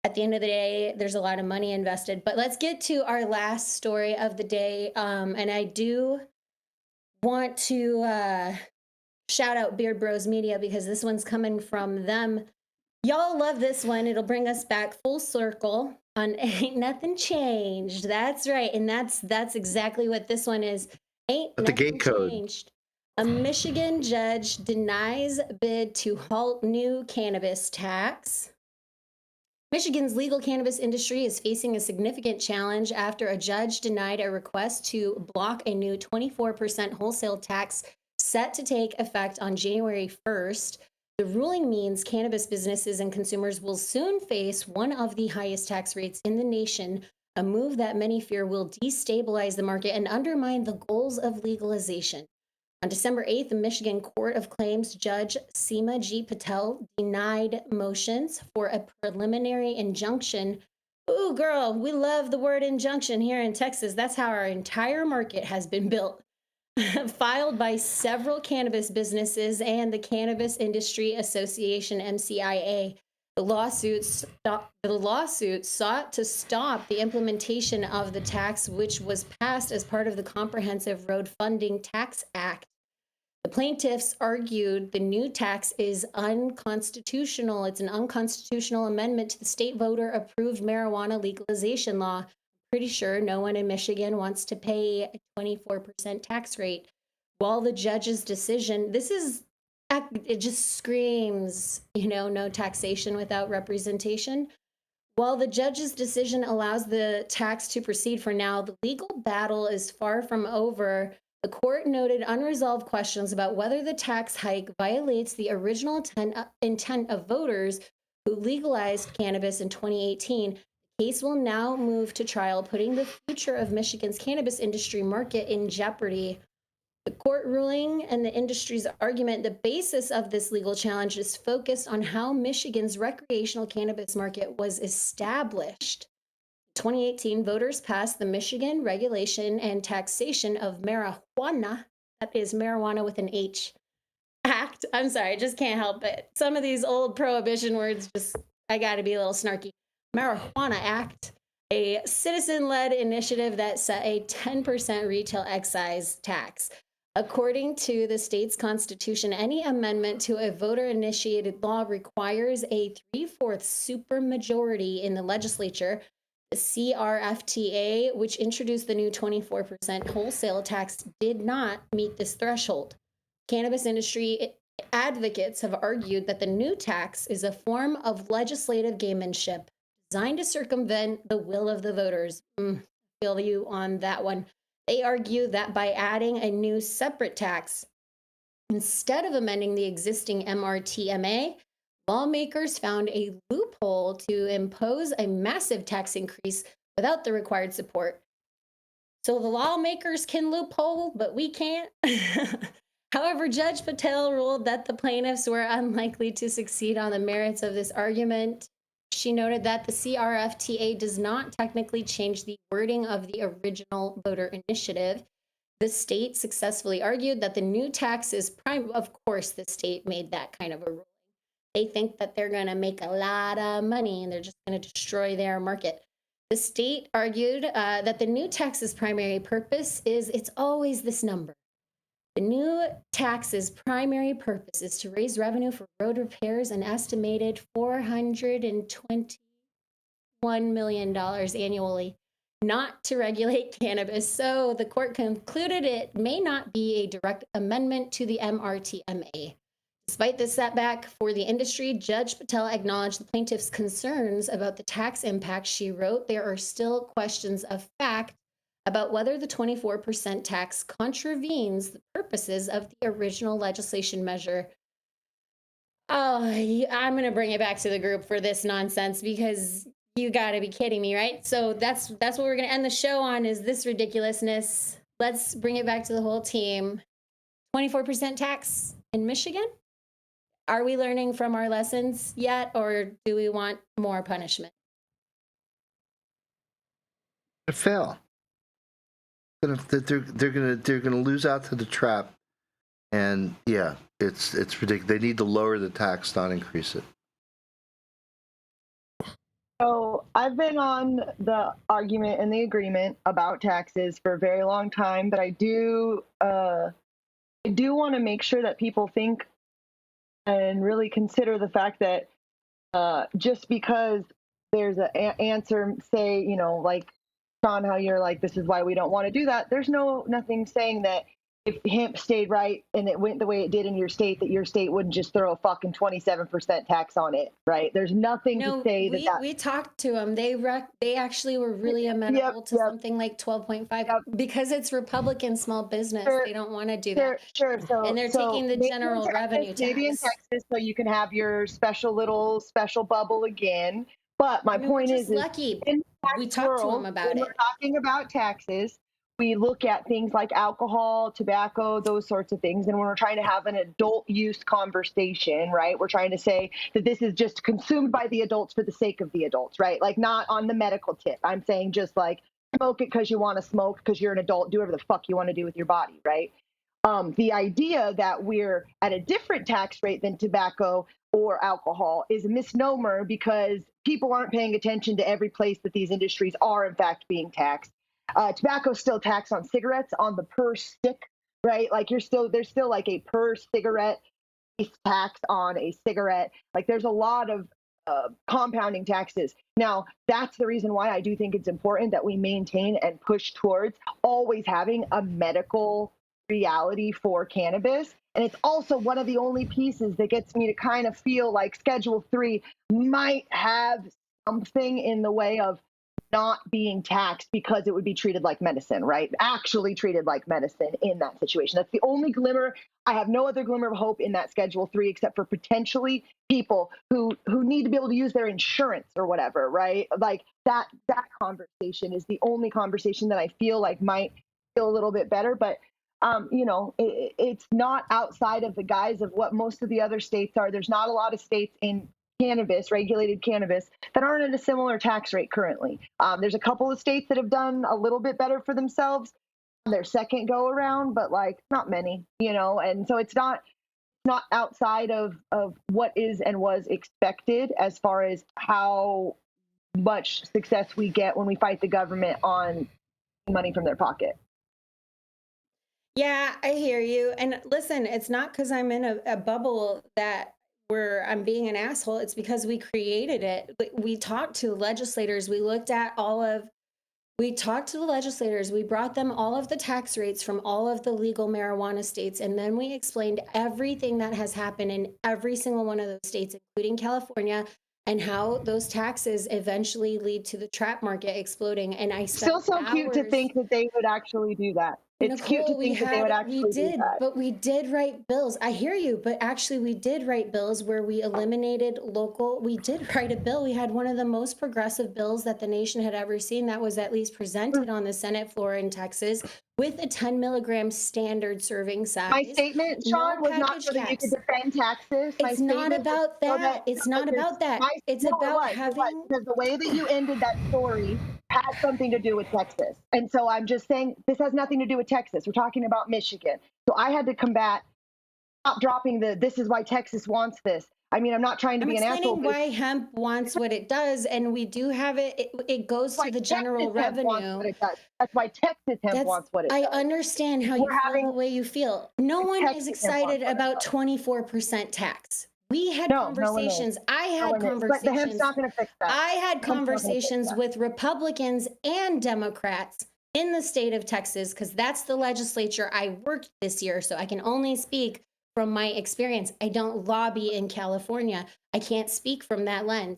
at the end of the day, there's a lot of money invested. But let's get to our last story of the day. And I do want to shout out Beard Bros Media because this one's coming from them. Y'all love this one. It'll bring us back full circle on Ain't Nothing Changed. That's right. And that's exactly what this one is. Ain't But nothing the gate code. changed. A Michigan judge denies bid to halt new cannabis tax. Michigan's legal cannabis industry is facing a significant challenge after a judge denied a request to block a new 24% wholesale tax set to take effect on January 1st. The ruling means cannabis businesses and consumers will soon face one of the highest tax rates in the nation, a move that many fear will destabilize the market and undermine the goals of legalization. On December 8th, the Michigan Court of Claims Judge Seema G. Patel denied motions for a preliminary injunction. Ooh, girl, we love the word injunction here in Texas. That's how our entire market has been built. Filed by several cannabis businesses and the Cannabis Industry Association, MCIA. The lawsuit sought to stop the implementation of the tax, which was passed as part of the Comprehensive Road Funding Tax Act. The plaintiffs argued the new tax is unconstitutional. It's an unconstitutional amendment to the state voter-approved marijuana legalization law. Pretty sure no one in Michigan wants to pay a 24% tax rate. While the judge's decision, it just screams, no taxation without representation. While the judge's decision allows the tax to proceed for now, the legal battle is far from over. The court noted unresolved questions about whether the tax hike violates the original intent of voters who legalized cannabis in 2018. The case will now move to trial, putting the future of Michigan's cannabis industry market in jeopardy. The court ruling and the industry's argument, the basis of this legal challenge is focused on how Michigan's recreational cannabis market was established. In 2018, voters passed the Michigan Regulation and Taxation of Marijuana, that is marijuana with an H, Act. I'm sorry, I just can't help it. Some of these old prohibition words, I got to be a little snarky. Marijuana Act, a citizen-led initiative that set a 10% retail excise tax. According to the state's constitution, any amendment to a voter-initiated law requires a 3/4 supermajority in the legislature. The CRFTA, which introduced the new 24% wholesale tax, did not meet this threshold. Cannabis industry advocates have argued that the new tax is a form of legislative gamemanship designed to circumvent the will of the voters. Feel you on that one. They argue that by adding a new separate tax, instead of amending the existing MRTMA, lawmakers found a loophole to impose a massive tax increase without the required support. So the lawmakers can loophole, but we can't. However, Judge Patel ruled that the plaintiffs were unlikely to succeed on the merits of this argument. She noted that the CRFTA does not technically change the wording of the original voter initiative. The state successfully argued that the new tax is prime. Of course, the state made that kind of a ruling. They think that they're going to make a lot of money and they're just going to destroy their market. The state argued that the new tax's primary purpose is, it's always this number. The new tax's primary purpose is to raise revenue for road repairs, an estimated $421 million annually, not to regulate cannabis. So the court concluded it may not be a direct amendment to the MRTMA. Despite this setback for the industry, Judge Patel acknowledged the plaintiff's concerns about the tax impact. She wrote, there are still questions of fact about whether the 24% tax contravenes the purposes of the original legislation measure. Oh, I'm going to bring it back to the group for this nonsense because you got to be kidding me, right? So that's what we're going to end the show on, is this ridiculousness. Let's bring it back to the whole team. 24% tax in Michigan? Are we learning from our lessons yet, or do we want more punishment? Fail. They're gonna lose out to the trap, and yeah, it's ridiculous. They need to lower the tax, not increase it. So I've been on the argument and the agreement about taxes for a very long time, but I do want to make sure that people think and really consider the fact that just because there's an answer, say, you know, like Shaun, how you're like, this is why we don't want to do that. There's nothing saying that if hemp stayed right and it went the way it did in your state, that your state wouldn't just throw a fucking 27% tax on it, right? There's nothing to say that. We talked to them. They actually were really amenable to something like 12.5 because it's Republican small business. They don't want to do that. Sure. So, and they're taking the general revenue tax. Texas, so you can have your special bubble again. But my point is lucky. We talked to them about it. We're talking about taxes. We look at things like alcohol, tobacco, those sorts of things. And when we're trying to have an adult use conversation, right, we're trying to say that this is just consumed by the adults for the sake of the adults, right? Like not on the medical tip. I'm saying just like smoke it because you want to smoke, because you're an adult, do whatever the fuck you want to do with your body, right? The idea that we're at a different tax rate than tobacco or alcohol is a misnomer because people aren't paying attention to every place that these industries are in fact being taxed. Tobacco still taxed on cigarettes on the per stick, right? Like there's still like a per cigarette tax on a cigarette. Like there's a lot of compounding taxes. Now, that's the reason why I do think it's important that we maintain and push towards always having a medical reality for cannabis. And it's also one of the only pieces that gets me to kind of feel like Schedule 3 might have something in the way of not being taxed because it would be treated like medicine, right? Actually treated like medicine in that situation. That's the only glimmer. I have no other glimmer of hope in that Schedule 3 except for potentially people who need to be able to use their insurance or whatever, right? Like that conversation is the only conversation that I feel like might feel a little bit better. But you know, it's not outside of the guise of what most of the other states are. There's not a lot of states in cannabis, regulated cannabis, that aren't at a similar tax rate currently. There's a couple of states that have done a little bit better for themselves on their second go around, but like not many, you know, and so it's not outside of what is and was expected as far as how much success we get when we fight the government on money from their pocket. Yeah, I hear you. And listen, it's not because I'm in a bubble that where I'm being an asshole. It's because we created it. We talked to legislators. We talked to the legislators. We brought them all of the tax rates from all of the legal marijuana states. And then we explained everything that has happened in every single one of those states, including California, and how those taxes eventually lead to the trap market exploding. And I spent Still so cute to hours- think that they would actually do that. It's cute to Nicole, think that they would actually do that. but we did write bills. I hear you, but actually we did write bills where we eliminated local. We did write a bill. We had one of the most progressive bills that the nation had ever seen that was at least presented on the Senate floor in Texas with a 10 milligram standard serving size. My statement, Shaun, was not so that you could defend taxes. It's not about that. It's not about that. It's about having. Because the way that you ended that story has something to do with Texas. And so I'm just saying this has nothing to do with Texas. We're talking about Michigan. So I had to combat, stop dropping this is why Texas wants this. I mean, I'm not trying to be an asshole. I'm explaining why hemp wants what it does, and we do have it. It goes to the general revenue. That's why Texas hemp wants what it does. I understand how you feel the way you feel. No one is excited about 24% tax. We had conversations. I had conversations. But the hemp's not going to fix that. I had conversations with Republicans and Democrats in the state of Texas, because that's the legislature I worked this year. So I can only speak from my experience. I don't lobby in California. I can't speak from that lens.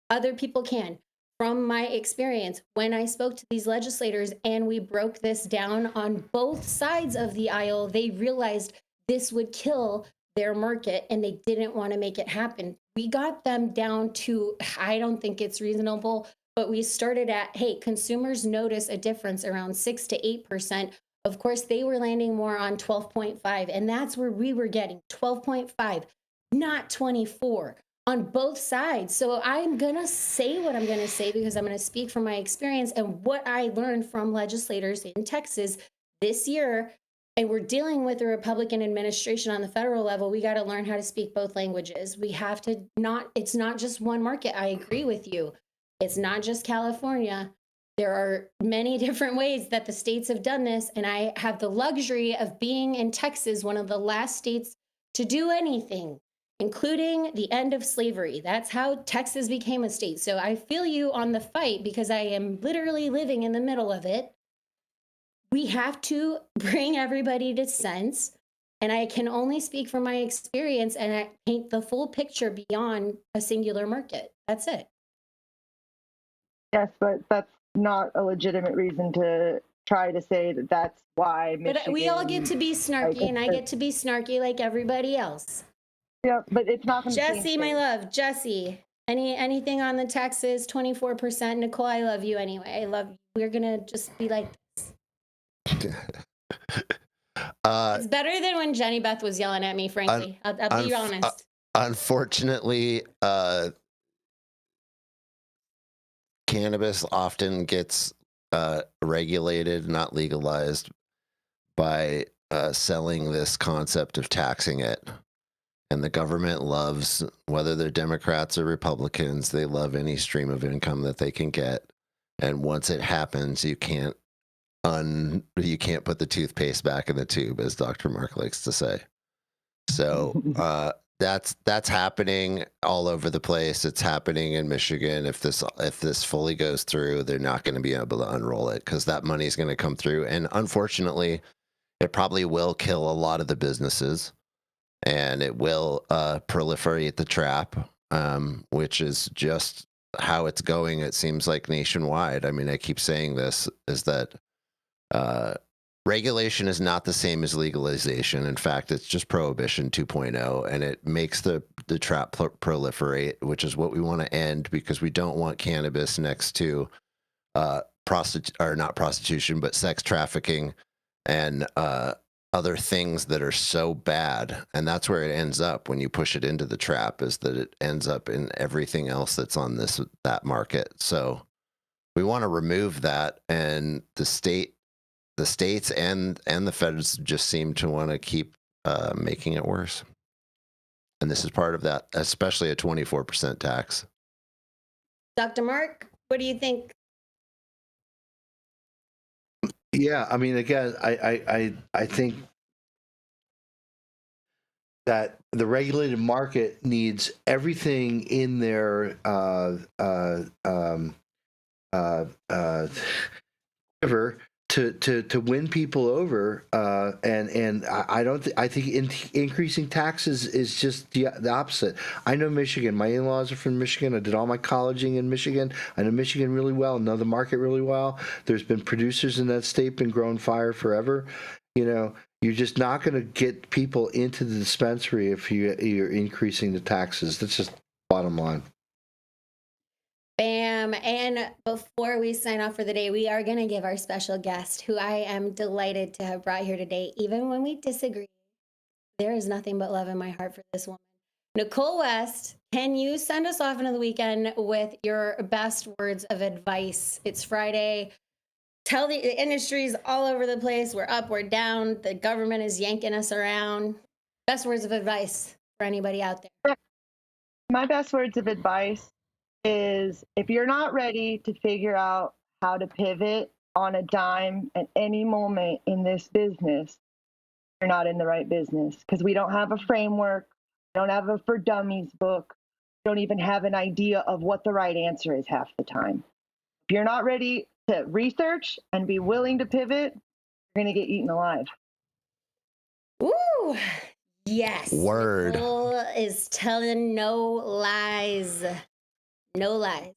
Other people can. From my experience, when I spoke to these legislators and we broke this down on both sides of the aisle, they realized this would kill their market and they didn't want to make it happen. We got them down to, I don't think it's reasonable, but we started at, hey, consumers notice a difference around 6 to 8%. Of course, they were landing more on 12.5, and that's where we were getting 12.5, not 24 on both sides. So I'm going to say what I'm going to say because I'm going to speak from my experience and what I learned from legislators in Texas this year. And we're dealing with a Republican administration on the federal level. We got to learn how to speak both languages. We have to it's not just one market. I agree with you. It's not just California. There are many different ways that the states have done this. And I have the luxury of being in Texas, one of the last states to do anything, including the end of slavery. That's how Texas became a state. So I feel you on the fight because I am literally living in the middle of it. We have to bring everybody to sense. And I can only speak from my experience and I paint the full picture beyond a singular market. That's it. Yes, but that's not a legitimate reason to try to say that that's why Michigan, but we all get to be snarky, and I get to be snarky like everybody else. Yeah, but it's not going to change. Jesse, my love, Jesse, anything on the taxes, 24%. Nicole, I love you anyway. I love you. We're going to just be like this. It's better than when Jenny Beth was yelling at me, frankly. I'll be honest. Unfortunately, cannabis often gets regulated, not legalized, by selling this concept of taxing it. And the government loves, whether they're Democrats or Republicans, they love any stream of income that they can get. And once it happens, you can't put the toothpaste back in the tube, as Dr. Mark likes to say. So that's happening all over the place. It's happening in Michigan. If this fully goes through, they're not going to be able to unroll it because that money is going to come through. And unfortunately, it probably will kill a lot of the businesses, and it will proliferate the trap, which is just how it's going. It seems like nationwide. I mean, I keep saying this, is that regulation is not the same as legalization. In fact, it's just prohibition 2.0, and it makes the trap proliferate, which is what we want to end, because we don't want cannabis next to not prostitution, but sex trafficking and other things that are so bad. And that's where it ends up when you push it into the trap, is that it ends up in everything else that's on that market. So we want to remove that, and the states and the feds just seem to want to keep making it worse. And this is part of that, especially a 24% tax. Dr. Mark, what do you think? Yeah, I mean, again, I think that the regulated market needs everything in their quiver to win people over, and I think increasing taxes is just the opposite. I know Michigan. My in-laws are from Michigan. I did all my colleging in Michigan. I know Michigan really well. Know the market really well. There's been producers in that state been growing fire forever. You're just not going to get people into the dispensary if you're increasing the taxes. That's just bottom line. Bam. And before we sign off for the day, we are going to give our special guest, who I am delighted to have brought here today. Even when we disagree, there is nothing but love in my heart for this woman. Nicole West, can you send us off into the weekend with your best words of advice? It's Friday. Tell the industry's all over the place. We're up, we're down. The government is yanking us around. Best words of advice for anybody out there. My best words of advice is, if you're not ready to figure out how to pivot on a dime at any moment in this business, you're not in the right business, because we don't have a framework, we don't have a for dummies book, we don't even have an idea of what the right answer is half the time. If you're not ready to research and be willing to pivot, you're going to get eaten alive. Ooh, yes. Word. Nicole is telling no lies. No lies.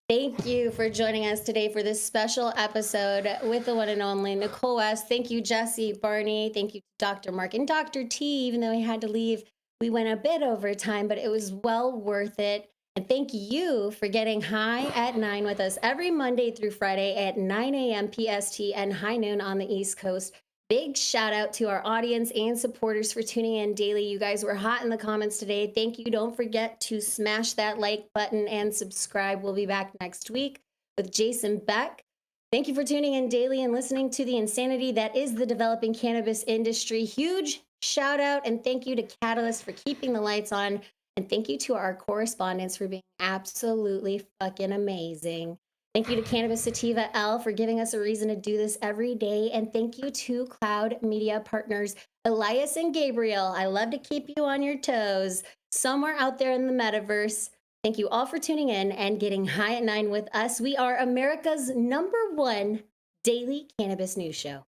Thank you for joining us today for this special episode with the one and only Nicole West. Thank you, Jesse, Barney. Thank you, Dr. Mark, and Dr. T, even though he had to leave. We went a bit over time, but it was well worth it. And thank you for getting high at 9 with us every Monday through Friday at 9 a.m. PST and high noon on the East Coast. Big shout out to our audience and supporters for tuning in daily. You guys were hot in the comments today. Thank you. Don't forget to smash that like button and subscribe. We'll be back next week with Jason Beck. Thank you for tuning in daily and listening to the insanity that is the developing cannabis industry. Huge shout out and thank you to Catalyst for keeping the lights on. And thank you to our correspondents for being absolutely fucking amazing. Thank you to Cannabis Sativa L for giving us a reason to do this every day. And thank you to Cloud Media Partners, Elias and Gabriel. I love to keep you on your toes somewhere out there in the metaverse. Thank you all for tuning in and getting high at 9 with us. We are America's #1 daily cannabis news show.